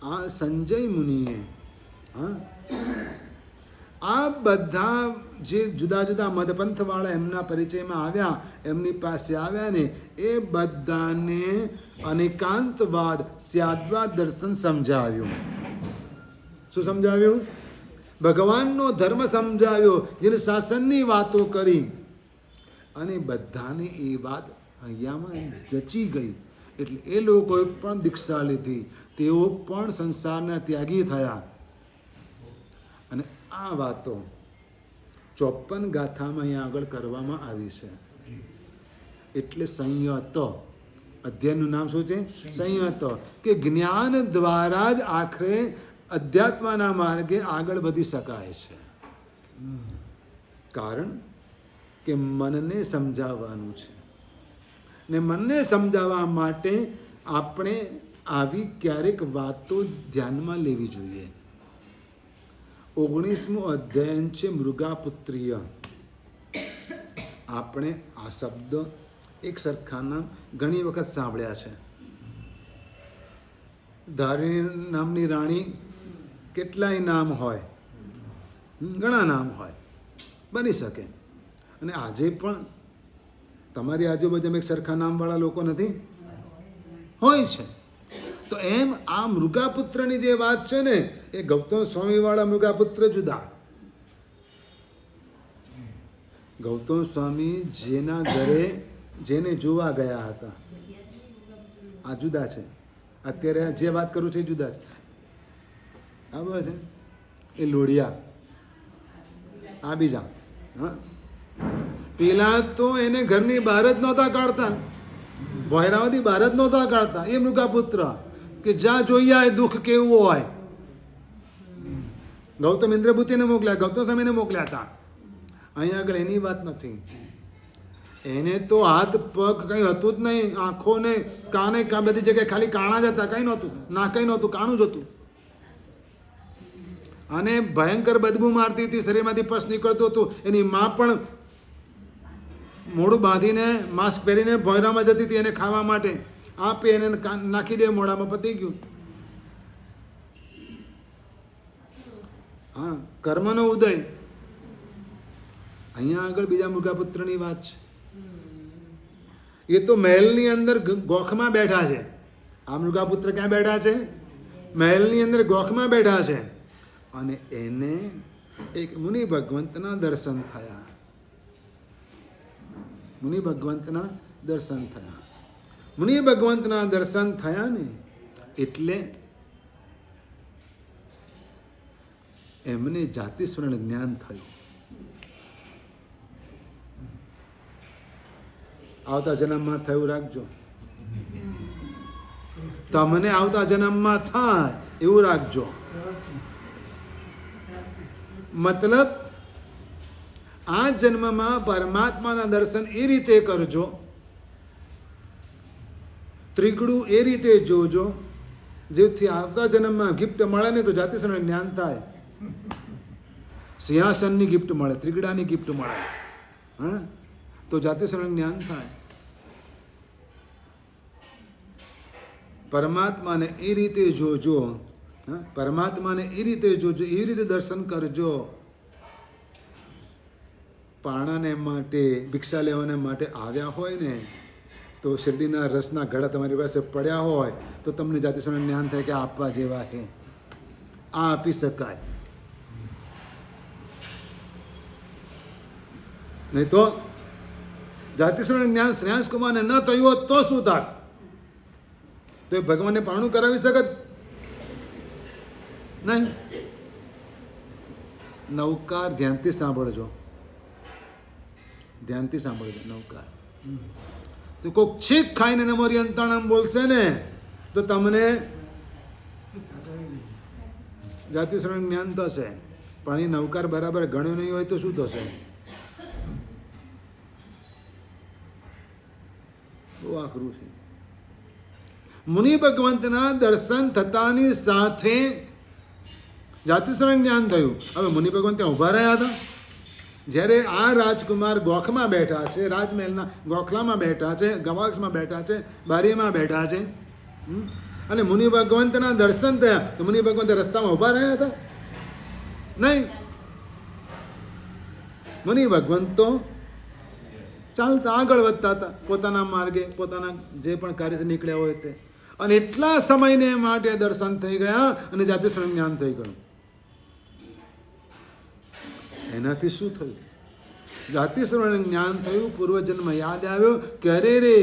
આ સંજય મુનિએ, હા, આ બધા જે જુદા જુદા મધપંથવાળા એમના પરિચયમાં આવ્યા, એમની પાસે આવ્યા ને, એ બધાને અનેકાંતવાદ, સ્યાદ્વાદ દર્શન સમજાવ્યું. શું સમજાવ્યું? ભગવાનનો ધર્મ સમજાવ્યો, જેને શાસનની વાતો કરી. અને બધાને એ વાત અહીંયામાં જચી ગઈ. એટલે એ લોકોએ પણ દીક્ષા લીધી, તેઓ પણ સંસારના ત્યાગી થયા અને આ વાતો 54 ગાથામાં અહીંયા આગળ કરવામાં આવી છે. એટલે સંયત અધ્યયનનું નામ શું છે? સંયત. કે જ્ઞાન દ્વારા જ આખરે અધ્યાત્મના માર્ગે આગળ વધી શકાય છે. કારણ કે મનને સમજાવવાનું છે ને મનને સમજાવવા માટે આપણે આવી ક્યારેક વાતો ધ્યાનમાં લેવી જોઈએ. 19મું અધ્યયન છે મૃગાપુત્રીય. આપણે આ શબ્દ એક સરખા નામ ઘણી વખત સાંભળ્યા છે. ધારિણી નામની રાણી કેટલાય નામ હોય, ઘણા નામ હોય, બની શકે. અને આજે પણ તમારી આજુબાજુમાં એક સરખા નામવાળા લોકો નથી? હોય છે. તો એમ આ મૃગાપુત્રની જે વાત છે ને, એ ગૌતમ સ્વામીવાળા મૃગાપુત્ર જુદા. ગૌતમ સ્વામી જેના ઘરે જેને જોવા ગયા હતા, આ જુદા છે. અત્યારે જે વાત કરું છું એ જુદા છે. આ બરાબર છે. એ લોઢિયા, આ બીજા. હા, પેલા તો એને ઘરની બહાર જ નહોતા કાઢતા, ભોયરામાંથી બહાર જ નહોતા કાઢતા. એ મૃગાપુત્ર કે જ્યાં જોઈએ એ દુઃખ કેવું હોય. ગૌતમ ઇન્દ્રભૂતિને મોકલ્યા, ગૌતમ સ્વામીને મોકલ્યા હતા. અહીંયા આગળ એની વાત નથી. એને તો હાથ પગ કંઈ હતું જ નહીં, આંખો ને કાને બધી જગ્યાએ ખાલી કાણા જ હતા, કંઈ નહોતું, ના કંઈ નહોતું, કાણું જ હતું. અને ભયંકર બદબુ મારતી હતી, શરીરમાંથી પસ નીકળતું હતું. એની માં પણ મોઢું બાંધીને માસ્ક પહેરીને ભોયરામાં જતી હતી એને ખાવા માટે. આપે એને નાખી દે મોઢામાં, પતી ગયું. હા, કર્મનો ઉદય. અહીંયા આગળ બીજા મૃગાપુત્રની વાત છે. એ તો મહેલની અંદર ગોખમાં બેઠા છે. આ મૃગાપુત્ર ક્યાં બેઠા છે? મહેલની અંદર ગોખમાં બેઠા છે. અને એને એક મુનિ ભગવંતના દર્શન થયા. મુનિ ભગવંતના દર્શન થયા. મુનિ ભગવંતના દર્શન થયા ને એટલે એમને જાતિ સ્મરણ જ્ઞાન થયું. આવતા જન્મમાં થયું રાખજો. તમને આવતા જન્મમાં થાય એવું રાખજો. મતલબ આ જન્મમાં પરમાત્માના દર્શન એ રીતે કરજો, ત્રિગુણ એ રીતે જોજો, જેથી આવતા જન્મમાં ગિફ્ટ મળે ને તો જાતિસ્મરણ જ્ઞાન થાય. સિંહાસનની ગિફ્ટ મળે, ત્રિગડાની ગિફ્ટ મળે, હા, તો જાતિસ્મરણ જ્ઞાન થાય. પરમાત્માને એ રીતે જોજો, પરમાત્માને એ રીતે જોજો, એવી રીતે દર્શન કરજો. પાણાને માટે, ભિક્ષા લેવાને માટે આવ્યા હોય ને તો શેરડીના રસના ઘડા તમારી પાસે પડ્યા હોય તો તમને જાતિસ્મરણ જ્ઞાન થાય કે આ આપવા જેવા છે, આ આપી શકાય. નહીં તો જાતિસ્મરણ જ્ઞાન શ્રેયાંશ કુમારને ન થયું હોત તો શું થાત? તો એ ભગવાનને પારણું કરાવી શકત નહીં. નવકાર ધ્યાનથી સાંભળજો, ધ્યાનથી સાંભળજો. નવકાર તો કોઈક છીક ખાઈને નમોરી અંતાણમ બોલશે ને તો તમને જાતિસ્મરણ જ્ઞાન થશે. પણ એ નવકાર બરાબર ગણ્યો નહીં હોય તો શું થશે? બહુ આખરું છે. મુનિ ભગવંતના દર્શન થતાની સાથે જાતિસ્મરણ જ્ઞાન થયું. હવે મુનિ ભગવંત ત્યાં ઊભા રહ્યા હતા. જ્યારે આ રાજકુમાર ગોખમાં બેઠા છે, રાજમહેલના ગોખલામાં બેઠા છે, ગવાક્ષમાં બેઠા છે, બારીમાં બેઠા છે, અને મુનિ ભગવંતના દર્શન થયા તો મુનિ ભગવંત રસ્તામાં ઊભા રહ્યા હતા? નહીં. મુનિ ભગવંત તો ચાલતા આગળ વધતા હતા પોતાના માર્ગે, પોતાના જે પણ કાર્યથી નીકળ્યા હોય તે. અને એટલા સમયને માટે દર્શન થઈ ગયા અને જાતિસ્મરણ જ્ઞાન થઈ ગયું. એનાથી શું થયું? જાતિસ્મરણ જ્ઞાન થયું, પૂર્વજન્મ યાદ આવ્યો કે અરે રે,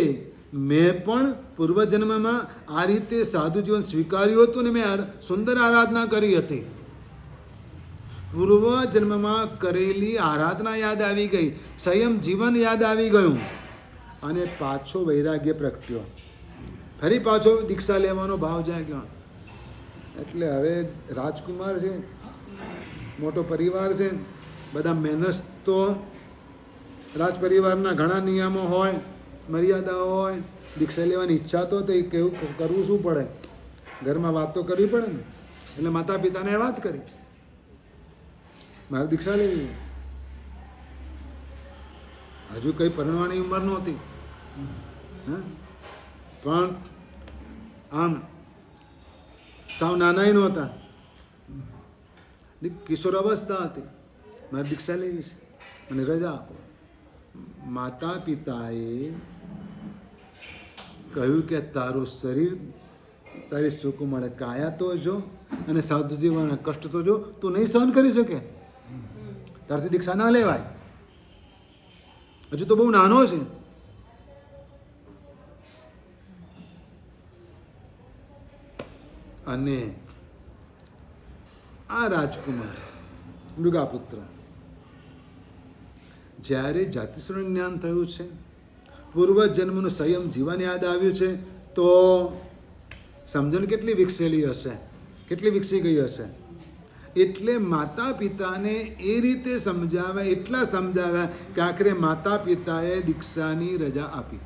મેં પણ પૂર્વજન્મમાં આ રીતે સાધુ જીવન સ્વીકાર્યું હતું ને મેં સુંદર આરાધના કરી હતી. પૂર્વ જન્મમાં કરેલી આરાધના યાદ આવી ગઈ, સંયમ જીવન યાદ આવી ગયું અને પાછો વૈરાગ્ય પ્રગટ્યો. ફરી પાછો દીક્ષા લેવાનો ભાવ જાગ્યો. એટલે હવે રાજકુમાર છે, મોટો પરિવાર છે, બધા મેનર્સ તો રાજ પરિવારના ઘણા નિયમો હોય, મર્યાદાઓ હોય. દીક્ષા લેવાની ઈચ્છા તો કેવું કરવું શું પડે, ઘરમાં વાત તો કરવી પડે ને. એટલે માતા પિતાને વાત કરી, મારે દીક્ષા લેવી. હજુ કઈ પરણવાની ઉંમર નહોતી, પણ આમ સાવ નાનાય નહોતા, કિશોર અવસ્થા હતી. મારે દીક્ષા લેવી છે, મને રજા આપો. માતા પિતાએ કહ્યું કે તારું શરીર, તારી સુખ મળે કાયા તો જો, અને સાધુ જીવવાના કષ્ટ તો જો, તું નહીં સહન કરી શકે, તારથી દીક્ષા ના લેવાય. હજુ તો બહુ નાનો છે. અને આ રાજકુમાર મૃગાપુત્ર જ્યારે જાતિસ્વરણ જ્ઞાન થયું છે, પૂર્વજન્મનું સંયમ જીવન યાદ આવ્યું છે, તો સમજણ કેટલી વિકસેલી હશે, કેટલી વિકસી ગઈ હશે. એટલે માતા પિતાને એ રીતે સમજાવ્યા, એટલા સમજાવ્યા કે આખરે માતા પિતાએ દીક્ષાની રજા આપી.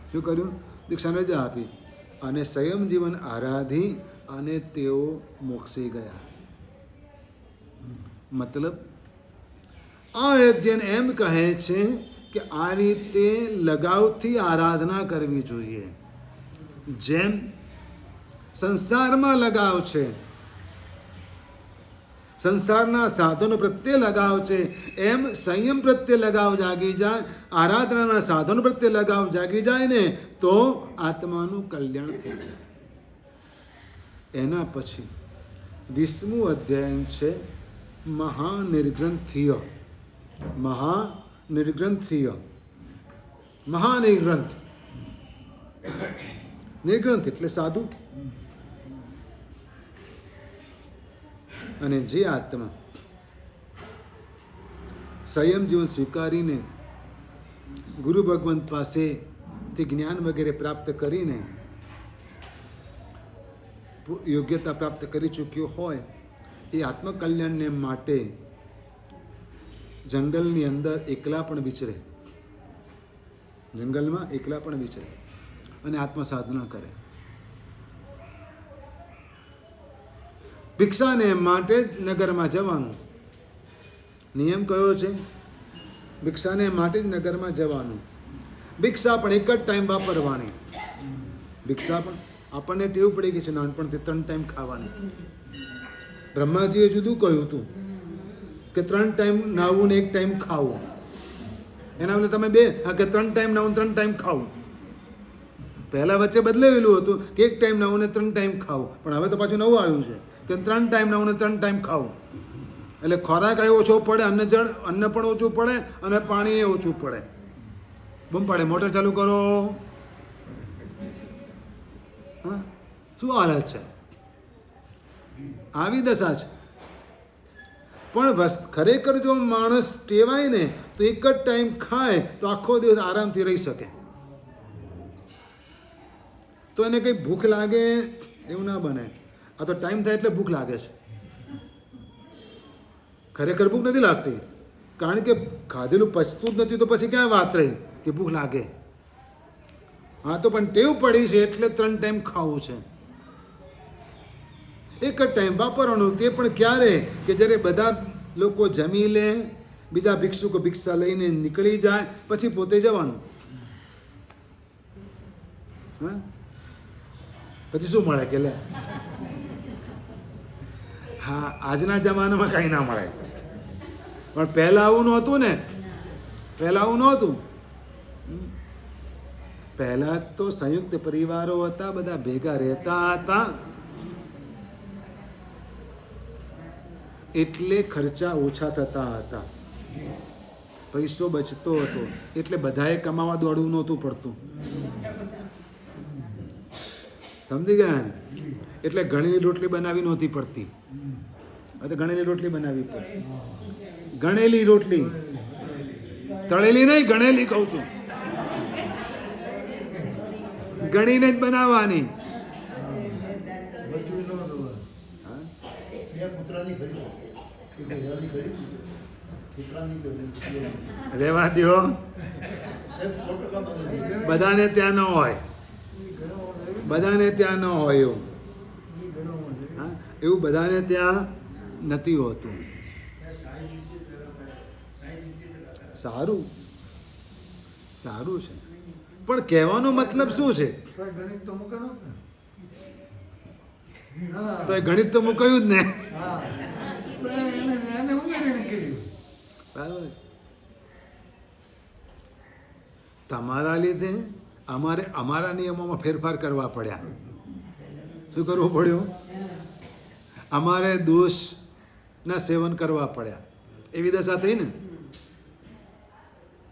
શું કર્યું? દીક્ષાની રજા આપી અને સંયમ જીવન આરાધી અને તેઓ મોક્ષી ગયા. મતલબ આ અધ્યયન એમ કહે છે કે આ રીતે લગાવથી આરાધના કરવી જોઈએ. જેમ સંસારમાં લગાવ છે, સંસારના સાધનો પ્રત્યે લગાવ છે, એમ સંયમ પ્રત્યે લગાવ જાગી જાય, આરાધનાના સાધનો પ્રત્યે લગાવ જાગી જાય ને તો આત્માનું કલ્યાણ થઈ જાય. એના પછી 20મું અધ્યાયન છે મહાનિર્ગ્રંથિય. મહાનિર્ગ્રંથિય, મહાનિર્ગ્રંથ, નિર્ગ્રંથ એટલે સાધુ. અને જે આત્મા સંયમ જીવન સ્વીકારીને ગુરુ ભગવંત પાસેથી જ્ઞાન વગેરે પ્રાપ્ત કરીને યોગ્યતા પ્રાપ્ત કરી ચૂક્યો હોય, એ આત્મકલ્યાણને માટે જંગલની અંદર એકલા પણ વિચરે, જંગલમાં એકલા પણ વિચરે અને આત્મસાધના કરે. ભિક્ષાને માટે જ નગરમાં જવાનું. નિયમ કયો છે? ભિક્ષાને માટે જ નગરમાં જવાનું. ભિક્ષા પણ એક જ ટાઈમ વાપરવાની. ભિક્ષા પણ આપણને ટેવ પડી ગઈ છે નાનપણથી 3 ટાઈમ ખાવાની. બ્રહ્માજીએ જુદું કહ્યું હતું કે 3 ટાઈમ નાવું ને 1 ટાઈમ ખાવું. એના બદલે તમે 3 ટાઈમ નાવું 3 ટાઈમ ખાવું. પહેલા વચ્ચે બદલાવેલું હતું કે 1 ટાઈમ નાવું ને 3 ટાઈમ ખાવું, પણ હવે તો પાછું નવું આવ્યું છે કે 3 ટાઈમ નાવું ને 3 ટાઈમ ખાવું. એટલે ખોરાક એ ઓછો પડે, અન્ન પણ ઓછું પડે અને પાણી એ ઓછું પડે. બૂમ પાડે, મોટર ચાલુ કરો. હા, શું હાલત છે? આવી દશા છે. પણ ખરેખર જો માણસ ટેવાય ને તો એક જ ટાઈમ ખાય તો આખો દિવસ આરામથી રહી શકે. તો એને કંઈ ભૂખ લાગે એવું ના બને. આ તો ટાઈમ થાય એટલે ભૂખ લાગે છે. ખરેખર ભૂખ નથી લાગતી, કારણ કે ખાધેલું પચતું જ નથી, તો પછી ક્યાં વાત રહી કે ભૂખ લાગે? હા, તો પણ ટેવ પડી છે એટલે 3 ટાઈમ ખાવું છે. એક જ ટાઈમ વાપરવાનું, તે પણ ક્યારે? કે જ્યારે બધા લોકો જમી લે, બીજા ભિક્ષુકો ભિક્ષા લઈને નીકળી જાય, પછી પોતે જવાનું. હા, પછી શું મળે કે લે? હા, આજના જમાનામાં કાંઈ ના મળે, પણ પહેલાં આવું નહોતું ને. પહેલાં આવું નહોતું. પહેલાં તો સંયુક્ત પરિવારો હતા, બધા ભેગા રહેતા હતા, એટલે ખર્ચા ઓછા થતા હતા, પૈસો બચતો હતો, એટલે બધાએ કમાવા દોડવું નહોતું પડતું. સમજી ગયા ને? એટલે ઘણી રોટલી બનાવી નહોતી પડતી. હવે તો ગણેલી રોટલી બનાવવી પડે. ગણેલી રોટલી, તળેલી નહીં, ગણેલી કહું છું. ગણીને જ બનાવવાની. રેવા દો, બધાને ત્યાં ન હોય, બધાને ત્યાં ન હોય એવું. હા, એવું બધાને ત્યાં નથી હોતું. સારું સારું છે, પણ કહેવાનો મતલબ શું છે? તો એ ગણિત તો મુકાયું જ ને. બરાબર. તમારા લીધે અમારા નિયમોમાં ફેરફાર કરવા પડ્યા. શું કરવું પડ્યું? અમારે દોષના સેવન કરવા પડ્યા. એવી દશા થઈ ને.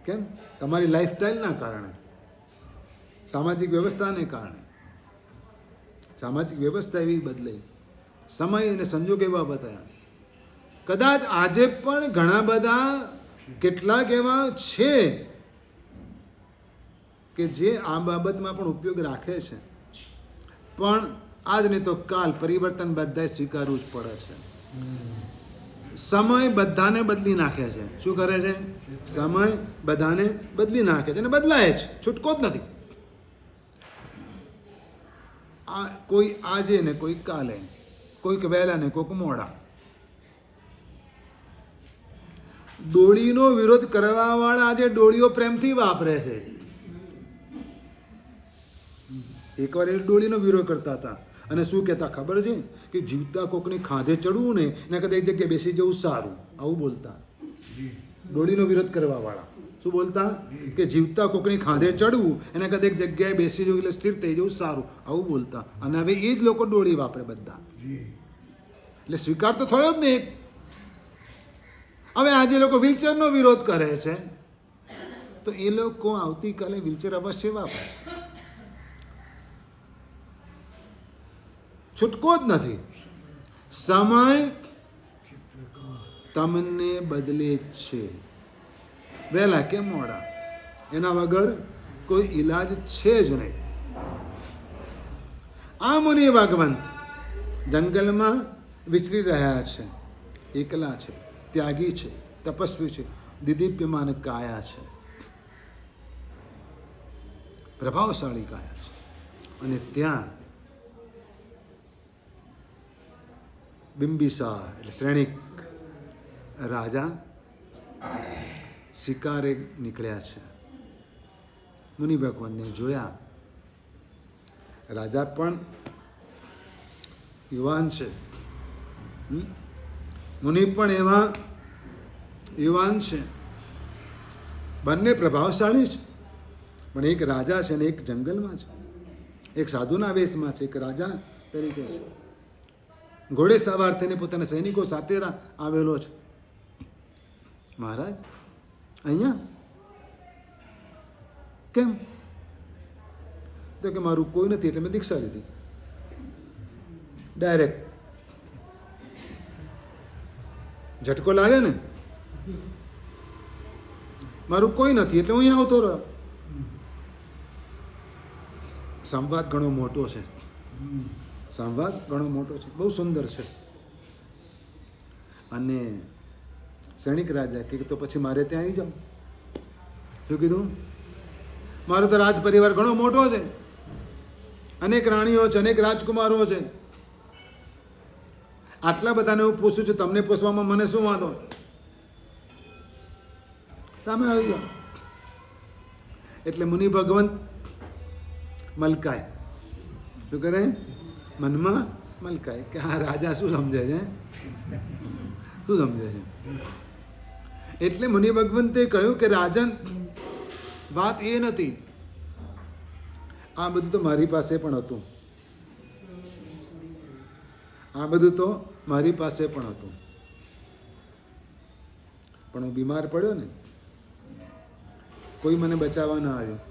કેમ? તમારી લાઈફસ્ટાઈલના કારણે, સામાજિક વ્યવસ્થાને કારણે. સામાજિક વ્યવસ્થા એવી બદલાઈ, સમય અને સંજોગ એવા બતાવ્યા. કદાચ આજે પણ ઘણા બધા કેટલાક એવા છે કે જે આ બાબતમાં પણ ઉપયોગ રાખે છે, પણ આજ નહીં તો કાલ પરિવર્તન બધાએ સ્વીકારવું જ પડે છે. સમય બધાને બદલી નાખે છે. શું કરે છે? સમય બધાને બદલી નાખે છે અને બદલાય જ, છૂટકો જ નથી. આ કોઈ આજે ને કોઈ કાલે, કોઈક વહેલા ને કોઈક મોડા. ડોળીનો વિરોધ કરવા વાળા આજે ડોળીઓ પ્રેમથી વાપરે છે. એકવાર એ ડોળીનો વિરોધ કરતા હતા અને શું કહેતા ખબર છે? કે જીવતા કોકની ખાધે ચડવું ને એના કદાચ એક જગ્યાએ બેસી જવું સારું, આવું બોલતા. ડોળીનો વિરોધ કરવા વાળા શું બોલતા? કે જીવતા કોકની ખાધે ચડવું એના કદાચ એક જગ્યાએ બેસી જવું એટલે સ્થિર થઈ જવું સારું, આવું બોલતા. અને હવે એ જ લોકો ડોળી વાપરે બધા. એટલે સ્વીકાર તો થયો જ ને એક. હવે આજે લોકો વ્હીલચેરનો વિરોધ કરે છે, તો એ લોકો આવતીકાલે વ્હીલચેર અવશ્ય વાપરશે. છૂટકો જ નથી. સમય તમને બદલે જ છે, વહેલા કે મોડા. એના વગર કોઈ ઈલાજ છે જ નહીં. આ મુનિ ભગવંત જંગલમાં વિચરી રહ્યા છે, એકલા છે, ત્યાગી છે, તપસ્વી છે, દિદીપ્યમાન કાયા છે, પ્રભાવશાળી કાયા છે. અને ત્યાં બિંબિસાર એટલે શ્રેણિક રાજા શિકારે નીકળ્યા છે. મુનિ ભગવાનને જોયા. રાજા પણ યુવાન છે, મુનિ પણ એવા યુવાન છે, બંને પ્રભાવશાળી છે. પણ એક રાજા છે અને એક જંગલમાં છે, એક સાધુના વેશમાં છે, એક રાજા તરીકે છે. ઘોડે સવાર થઈને પોતાના સૈનિકો સાથે આવેલો છે. મહારાજ અહીંયા કેમ? તો કે મારું કોઈ નથી એટલે મેં દીક્ષા લીધી. ડાયરેક્ટ ઝટકો લાગે ને, મારું કોઈ નથી એટલે હું અહીંયા આવતો રહ્યો. સંવાદ ઘણો મોટો છે, સંવાદ ઘણો મોટો છે, બહુ સુંદર છે. અને સૈનિક રાજા કે તો પછી મારે ત્યાં આવી જાઓ. શું કીધું? મારો તો રાજ પરિવાર ઘણો મોટો છે, અનેક રાણીઓ છે, અનેક રાજકુમારો છે. આટલા બધાને હું પૂછું છું, તમને પૂછવામાં મને શું વાંધો? તમે આવી જાઓ. એટલે મુનિ ભગવંત મલકાય. શું કરે? મનમાં મલકાય કે હા રાજા શું સમજે છે, શું સમજે છે. એટલે મુનિ ભગવંતે કહ્યું કે રાજન, વાત એ નથી, આ બધું તો મારી પાસે પણ હતું, આ બધું તો મારી પાસે પણ હતું, પણ હું બીમાર પડ્યો ને, કોઈ મને બચાવવા ના આવ્યું,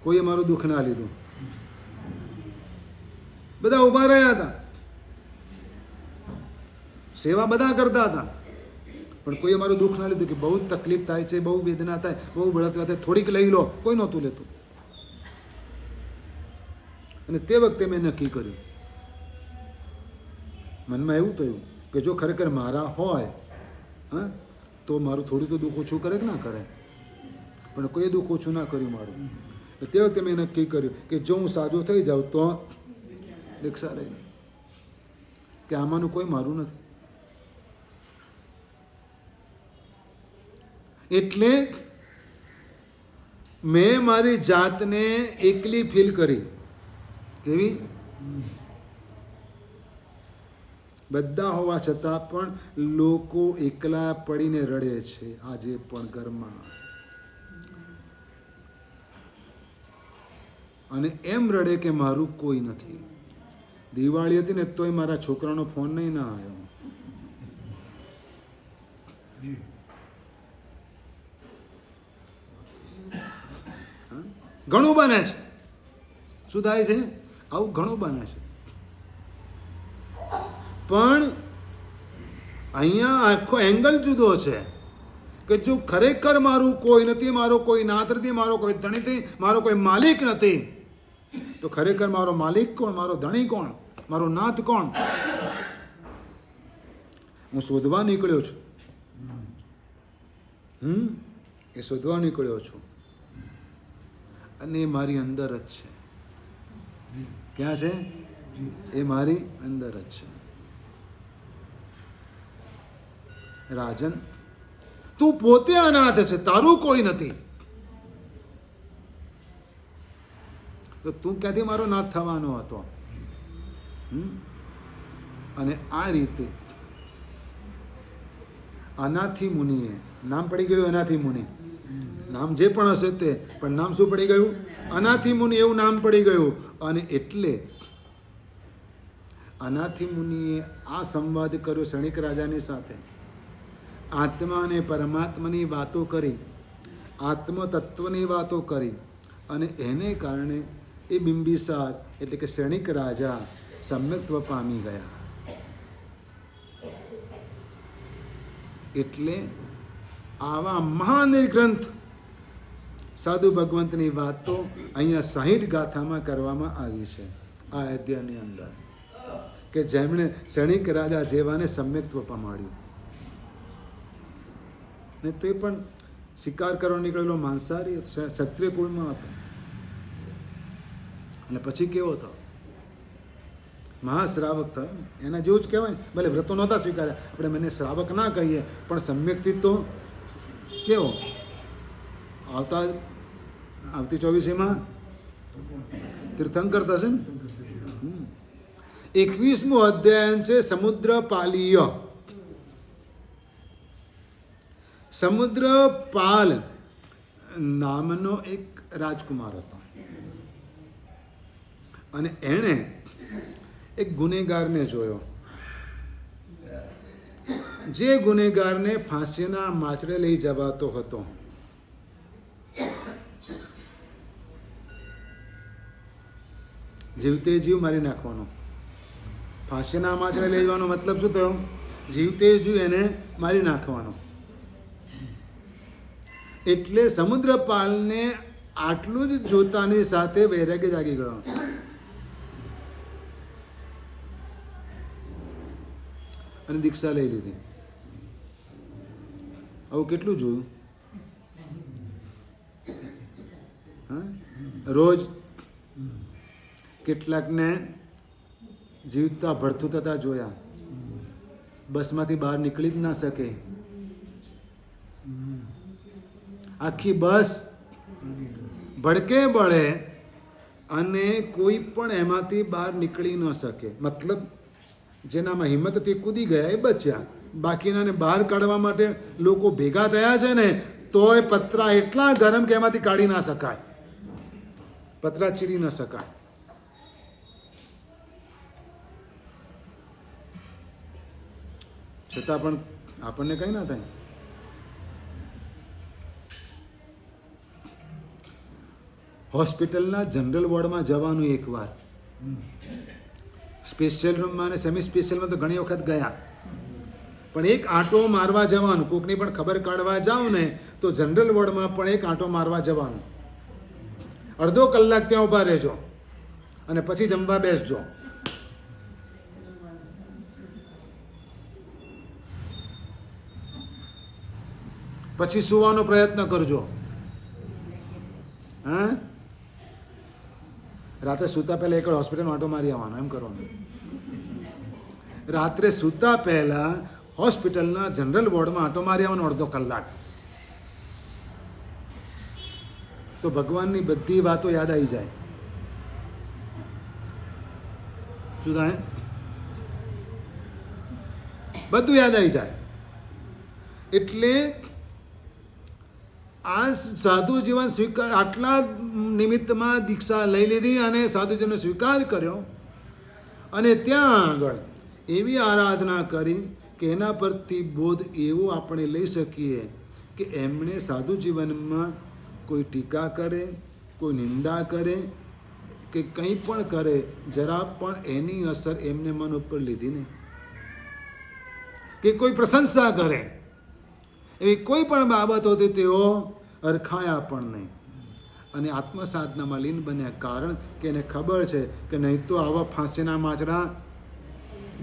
કોઈએ મારું દુઃખ ના લીધું. બધા ઊભા રહ્યા હતા, સેવા બધા કરતા હતા, પણ કોઈએ મારું દુઃખ ના લીધું કે બહુ તકલીફ થાય છે, બહુ વેદના થાય, બહુ બળતરા થાય, થોડીક લઈ લો, કોઈ નહોતું લેતું. અને તે વખતે મેં નક્કી કર્યું, મનમાં એવું થયું કે જો ખરેખર મારા હોય હા તો મારું થોડું તો દુઃખ ઓછું કરે કે ના કરે, પણ કોઈ દુઃખ ઓછું ના કર્યું મારું. તે વખતે મેં નક્કી કર્યું કે જો હું સાજો થઈ જાઉં તો દીક્ષા લઈ, કે આમાંનું કોઈ મારું નથી. એટલે મેં મારી જાતને એકલી ફીલ કરી. કેવી? બધા હોવા છતાં પણ લોકો એકલા પડીને રડે છે આજે પણ ઘરમાં, અને એમ રડે કે મારું કોઈ નથી. દિવાળી હતી ને તોય મારા છોકરાનો ફોન નહીં ના આવ્યો. ઘણું બને છે. શું થાય છે? આવું ઘણું બને છે. પણ અહીંયા આખો એંગલ જુદો છે કે જો ખરેખર મારું કોઈ નથી, મારો કોઈ નાથ નથી, મારો કોઈ ધણી નથી, મારો કોઈ માલિક નથી, તો ખરેખર મારો માલિક કોણ, મારો ધણી કોણ, મારો નાથ કોણ? હું શોધવા નીકળ્યો છું. એ શોધવા નીકળ્યો છું, અને એ મારી અંદર જ છે. ક્યાં છે? એ મારી અંદર જ છે. રાજન, તું પોતે અનાથ છે, તારું કોઈ નથી, તો તું ક્યાંથી મારો નાથ થવાનો હતો? અને આ રીતે અનાથી મુનિએ નામ પડી ગયું. અનાથી મુનિ નામ જે પણ હશે તે, પણ નામ શું પડી ગયું? અનાથી મુનિ એવું નામ પડી ગયું. અને એટલે અનાથી મુનિએ આ સંવાદ કર્યો ક્ષણિક રાજાની સાથે. આત્મા અને પરમાત્માની વાતો કરી, આત્મતત્વની વાતો કરી, અને એને કારણે એ બિંબિસાર એટલે કે ક્ષણિક રાજા સમ્યક્ત્વ પામી ગયા. એટલે આવા મહાન ગ્રંથ સાધુ ભગવંતની વાતો અહીંયા 60 ગાથામાં કરવામાં આવી છે આ અધ્યાયની અંદર, કે જેમણે ક્ષણિક રાજા જેવાને સમ્યક્ત્વ પમાડ્યું. ને તો એ પણ શિકાર કરવા નીકળેલો માંસાહારી ક્ષત્રિય કુળમાં હતો. અને પછી કેવો થયો? મહાશ્રાવક થયો. એના જેવું જ કહેવાય. ભલે વ્રતો નહોતા સ્વીકાર્યા, આપણે મને શ્રાવક ના કહીએ, પણ સમ્યકથી તો કેવો? આવતી 24મીમાં તીર્થંકર થશે ને. 21મો અધ્યાય છે સમુદ્ર પાલીય. સમુદ્રપાલ નામનો એક રાજકુમાર હતો, અને એણે એક ગુનેગારને જોયો, જે ગુનેગારને ફાંસીના માચડે લઈ જવાતો હતો. જીવતે જીવ મારી નાખવાનો. ફાંસીના માચડે લઈ જવાનો મતલબ શું થયો? જીવતે જીવ એને મારી નાખવાનો. એટલે સમુદ્રપાલને આટલું જ જોતાની સાથે વૈરાગ્ય જાગી ગયો, અને દીક્ષા લઈ લીધી. આવું કેટલું જોયું? રોજ કેટલાકને જીવતા ભડથું થતા જોયા, બસમાંથી બહાર નીકળી જ ના શકે. આખી બસ ભડકે બળે અને કોઈ પણ એમાંથી બહાર નીકળી ન શકે. મતલબ જેનામાં હિંમતથી કૂદી ગયા એ બચ્યા, બાકીનાને બહાર કાઢવા માટે લોકો ભેગા થયા છે ને, તોય પતરા એટલા ગરમ કે એમાંથી કાઢી ના શકાય, પતરા ચીરી ન શકાય. છતાં પણ આપણને કંઈ ના થાય. હોસ્પિટલના જનરલ વોર્ડમાં જવાનું એકવાર, સ્પેશિયલ રૂમમાં અને સેમી સ્પેશિયલમાં તો ઘણી વખત ગયા, પણ એક આંટો મારવા જવાનું, કોકની પણ ખબર કાઢવા જાવ ને તો જનરલ વોર્ડમાં પણ એક આંટો મારવા જવાનું. અડધો કલાક ત્યાં ઊભા રહેજો અને પછી જમવા બેસજો. પછી સુવાનો પ્રયત્ન કરજો. હા, રાત્રે સૂતા પહેલા એક હોસ્પિટલ આંટો મારી આવવાનો, એમ કરવાનું. રાત્રે સૂતા પહેલા હોસ્પિટલના જનરલ વોર્ડમાં આંટો મારી આવવાનો અડધો કલાક. તો ભગવાનની બધી વાતો યાદ આવી જાય. શું થાય? બધું યાદ આવી જાય. એટલે આ સાધુ જીવન સ્વીકાર, આટલા નિમિત્તમાં દીક્ષા લઈ લીધી અને સાધુજીનો સ્વીકાર કર્યો અને ત્યાં આગળ એવી આરાધના કરી કે એના પરથી બોધ એવો આપણે લઈ શકીએ કે એમણે સાધુ જીવનમાં કોઈ ટીકા કરે, કોઈ નિંદા કરે કે કંઈ પણ કરે, જરા પણ એની અસર એમને મન ઉપર લીધી નહીં. કે કોઈ પ્રશંસા કરે, એવી કોઈ પણ બાબત હતી તેઓ અરખાયા પણ નહીં અને આત્મસાધનામાં લીન બન્યા. કારણ કે એને ખબર છે કે નહીં તો આવા ફાંસીના માચડા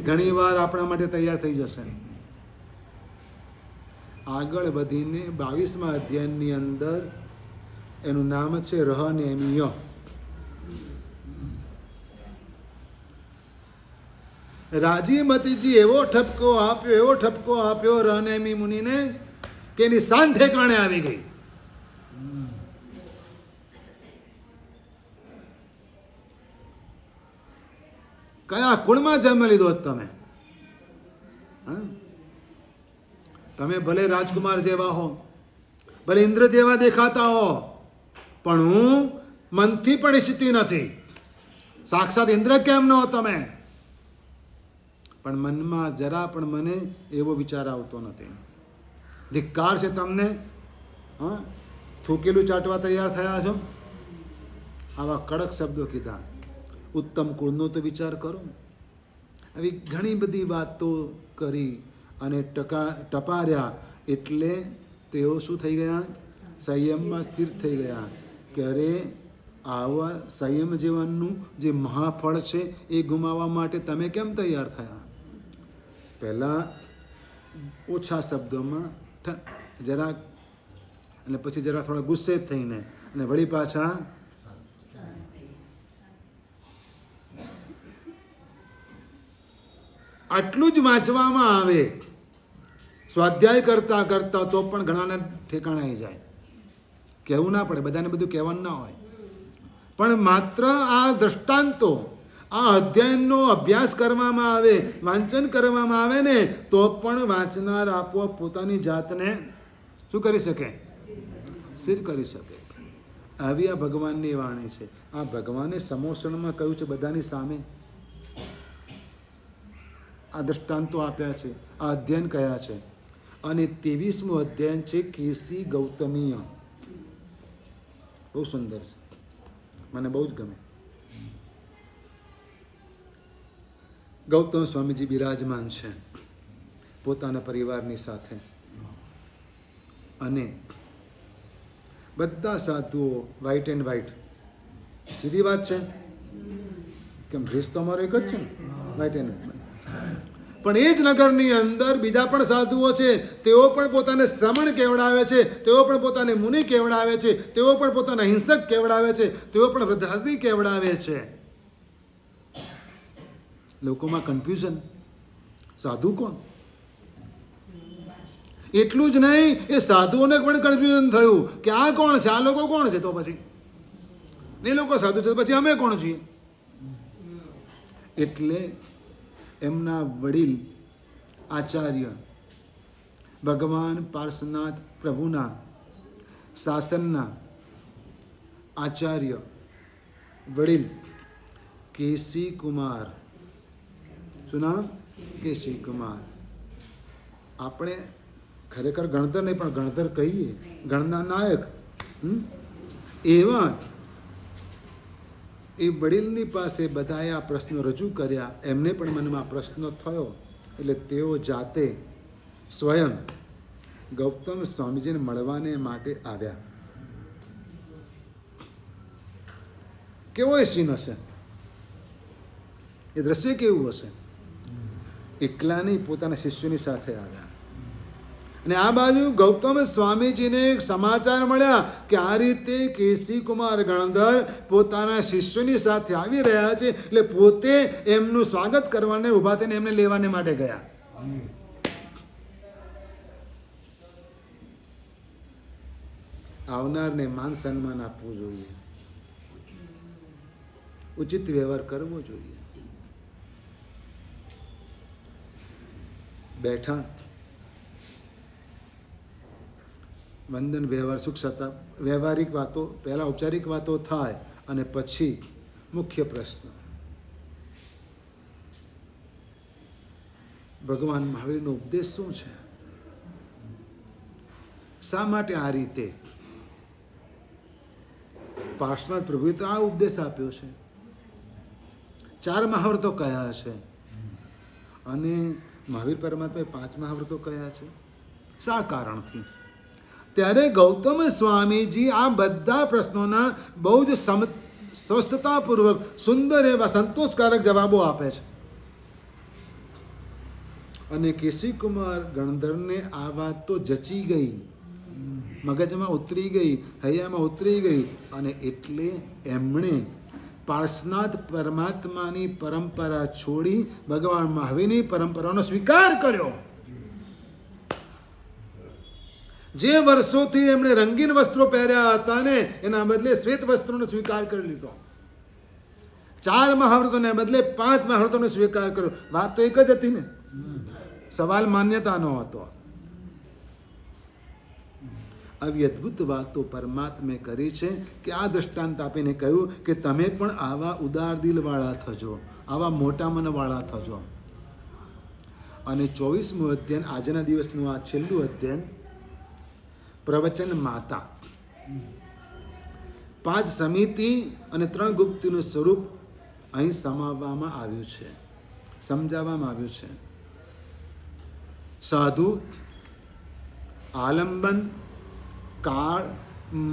ઘણી વાર આપણા માટે તૈયાર થઈ જશે. આગળ વધીને 22મા અધ્યાયની અંદર એનું નામ છે રહનેમીય. રાજીમતીજી એવો ઠપકો આપ્યો રહનેમી મુનિને કે એની શાન ઠેકાણે આવી ગઈ. કયા કુળમાં જન્મ લીધો તમે? તમે ભલે રાજકુમાર જેવા હો, ભલે ઇન્દ્ર જેવા દેખાતા હો, પણ હું મનથી પણ ઈચ્છતી નથી. સાક્ષાત ઇન્દ્ર કેમ ન હો તમે, પણ મનમાં જરા પણ મને એવો વિચાર આવતો નથી. ધિક્કાર છે તમને. હા, થૂકેલું ચાટવા તૈયાર થયા છો. આવા કડક શબ્દો કીધા. ઉત્તમ કુળનો તો વિચાર કરો. આવી ઘણી બધી વાતો કરી અને ટપાર્યા. એટલે તેઓ શું થઈ ગયા? સંયમમાં સ્થિર થઈ ગયા કે અરે આવા સંયમ જીવનનું જે મહાફળ છે એ ગુમાવવા માટે તમે કેમ તૈયાર થયા? પહેલાં ઓછા શબ્દોમાં જરા અને પછી જરા થોડા ગુસ્સે થઈને અને વળી પાછા આટલું જ વાંચવામાં આવે સ્વાધ્યાય કરતા કરતા તો પણ ઘણાને ઠેકાણે આવી જાય. કહેવું ના પડે, બધાને બધું કહેવાનું ના હોય, પણ માત્ર આ દ્રષ્ટાંતો, આ અધ્યયનનો અભ્યાસ કરવામાં આવે, વાંચન કરવામાં આવે ને તો પણ વાંચનાર આપોઆપ પોતાની જાતને શું કરી શકે? સ્થિર કરી શકે. આવી આ ભગવાનની વાણી છે. આ ભગવાને સમોષણમાં કહ્યું છે બધાની સામે. આ દ્રષ્ટાંતો આપ્યા છે, આ અધ્યયન કયા છે. અને 23મું અધ્યયન છે કેસી ગૌતમીય. બહુ સુંદર છે, મને બહુ જ ગમે. ગૌતમ સ્વામીજી બિરાજમાન છે પોતાના પરિવારની સાથે અને બધા સાધુઓ વ્હાઈટ એન્ડ વ્હાઈટ. સીધી વાત છે, કેમ ડ્રેસ તો અમારો એક જ છે ને, વ્હાઈટ એન્ડ વ્હાઈટ. પણ એ જ નગરની અંદર બીજા પણ સાધુઓ છે. તેઓ પણ પોતાને શ્રમણ કેવડાવે છે, તેઓ પણ પોતાને મુનિ કેવડાવે છે, તેઓ પણ પોતાના હિંસક કેવડાવે છે, તેઓ પણ વૃદ્ધાર્થી કેવડાવે છે. લોકોમાં કન્ફ્યુઝન, સાધુ કોણ? એટલું જ નહીં, એ સાધુઓને પણ કન્ફ્યુઝન થયું કે આ કોણ છે, આ લોકો કોણ છે? તો પછી એ લોકો સાધુ છે, પછી અમે કોણ છીએ? એટલે એમના વડીલ આચાર્ય ભગવાન પાર્શનાથ પ્રભુના શાસનના આચાર્ય વડીલ કેસી કુમાર, શું નામ? કેસી કુમાર. આપણે ખરેખર ગણધર નહીં પણ ગણધર કહીએ, ગણના નાયક. એવા એ વડીલની પાસે બધાએ આ પ્રશ્નો રજૂ કર્યા. એમને પણ મનમાં પ્રશ્ન થયો એટલે તેઓ જાતે સ્વયં ગૌતમ સ્વામીજીને મળવાને માટે આવ્યા. કેવો એ સીન હશે, એ દ્રશ્ય કેવું હશે? એકલા નહીં, પોતાના શિષ્યોની સાથે આવ્યા. અને આ બાજુ ગૌતમ સ્વામીજીને સમાચાર મળ્યા કે આ રીતે કેસી કુમાર ગણધર પોતાના શિષ્યોની સાથે આવી રહ્યા છે, એટલે પોતે એમનું સ્વાગત કરવાને ઉભા થઈને એમને લેવાને માટે ગયા. આવનારને માન સન્માન આપવું જોઈએ, ઉચિત વ્યવહાર કરવો જોઈએ. બેઠા, વંદન, વ્યવહાર, સુખ સત્તા, વ્યવહારિક વાતો પહેલા, ઔપચારિક વાતો થાય અને પછી મુખ્ય પ્રશ્ન. ભગવાન મહાવીરનો ઉપદેશ શું છે? શા માટે આ રીતે પાર્શ્વનાથ પ્રભુએ તો આ ઉપદેશ આપ્યો છે? 4 મહાવ્રતો કયા છે અને મહાવીર પરમાત્માએ 5 મહાવ્રતો કયા છે? શા કારણથી? ત્યારે ગૌતમ સ્વામીજી આ બધા પ્રશ્નોના બહુ જ સ્વસ્થતાપૂર્વક સુંદર એવા સંતોષકારક જવાબો આપે છે. અને કેસી કુમાર ગણધરને આ વાત તો જચી ગઈ, મગજમાં ઉતરી ગઈ, હૈયામાં ઉતરી ગઈ, અને એટલે એમણે પાર્શ્વનાથ પરમાત્માની પરંપરા છોડી ભગવાન મહાવીરની પરંપરાનો સ્વીકાર કર્યો. જે વર્ષોથી એમણે રંગીન વસ્ત્રો પહેર્યા હતા ને એના બદલે શ્વેત વસ્ત્રોનો સ્વીકાર કરી લીધો. 4 મહાવ્રતોને બદલે 5 મહાવ્રતોનો સ્વીકાર કર્યો. વાત તો એક જ હતી ને, સવાલ માન્યતાનો હતો. આવી અદ્ભુત વાતો પરમાત્મે કરી છે કે આ દ્રષ્ટાંત આપીને કહ્યું કે તમે પણ આવા ઉદાર દિલવાળા થજો, આવા મોટા મનવાળા થજો. અને 24મું અધ્યયન, આજના દિવસનું આ છેલ્લું અધ્યયન, પ્રવચન માતા, 5 સમિતિ અને 3 ગુપ્તિનું સ્વરૂપ અહીં સમાવવામાં આવ્યું છે, સમજાવવામાં આવ્યું છે. સાધુ, આલંબન, કાળ,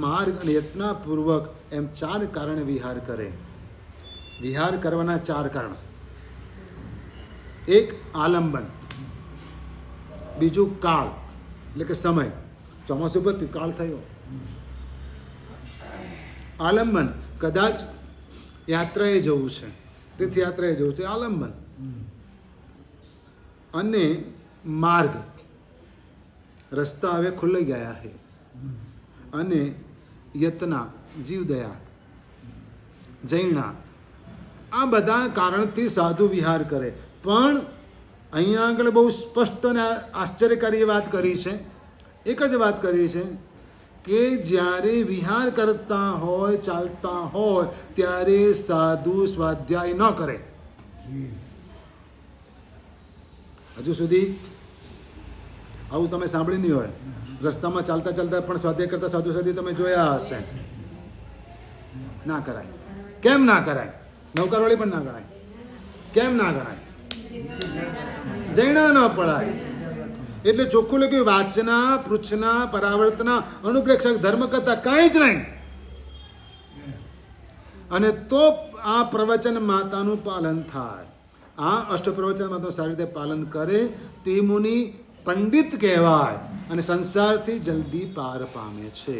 માર્ગ અને યત્નાપૂર્વક એમ 4 કારણે વિહાર કરે. વિહાર કરવાના 4 કારણ. 1 આલંબન, બીજું કાળ એટલે કે સમય, ચોમાસું બધું કાળ થયો. આલંબન, કદાચ યાત્રાએ જવું છે, તીર્થયાત્રાએ જવું છે, આલંબન. અને માર્ગ, રસ્તા હવે ખુલ્લી ગયા છે. અને યત્ના, જીવદયા, જૈના, આ બધા કારણથી સાધુ વિહાર કરે. પણ અહીંયા આગળ બહુ સ્પષ્ટ અને આશ્ચર્યકારી વાત કરી છે. એક જ વાત કરી છે કે જ્યારે વિહાર કરતા હોય, ચાલતા હોય, ત્યારે સાધુ સ્વાધ્યાય ન કરે. હજુ સુધી આવું તમે સાંભળ્યું નહીં હોય. રસ્તામાં ચાલતા ચાલતા પણ સ્વાધ્યાય કરતા સાધુ સાધુ તમે જોયા હશે. ના કરાય. કેમ ના કરાય? નૌકારવાળી પણ ના કરાય. કેમ ના કરાય? જૈણા ન પડાય. એટલે ચોખ્ખું લખ્યું, વાચના, પૃચ્છના, પરાવર્તના, અનુપ્રેક્ષક, ધર્મકથા કાંઈ જ નહીં. અને તો આ પ્રવચન માતાનું પાલન થાય. આ અષ્ટપ્રવચન માતાનું સારી રીતે પાલન કરે તે મુનિ પંડિત કહેવાય અને સંસારથી જલ્દી પાર પામે છે.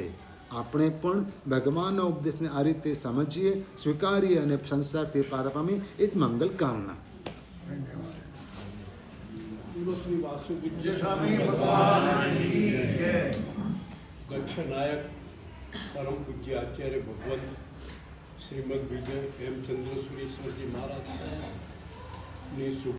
આપણે પણ ભગવાનના ઉપદેશને આ રીતે સમજીએ, સ્વીકારીએ અને સંસારથી પાર પામીએ, એ જ મંગલ કામના. શ્રી વાસુદેવ સ્વામી ભગવાન કી જય. ગચ્છ નાયક પરમ પૂજ્ય આચાર્ય ભગવત શ્રીમદ વિજય હેમચંદ્ર સુરેશ્વરજી મહારાજ ની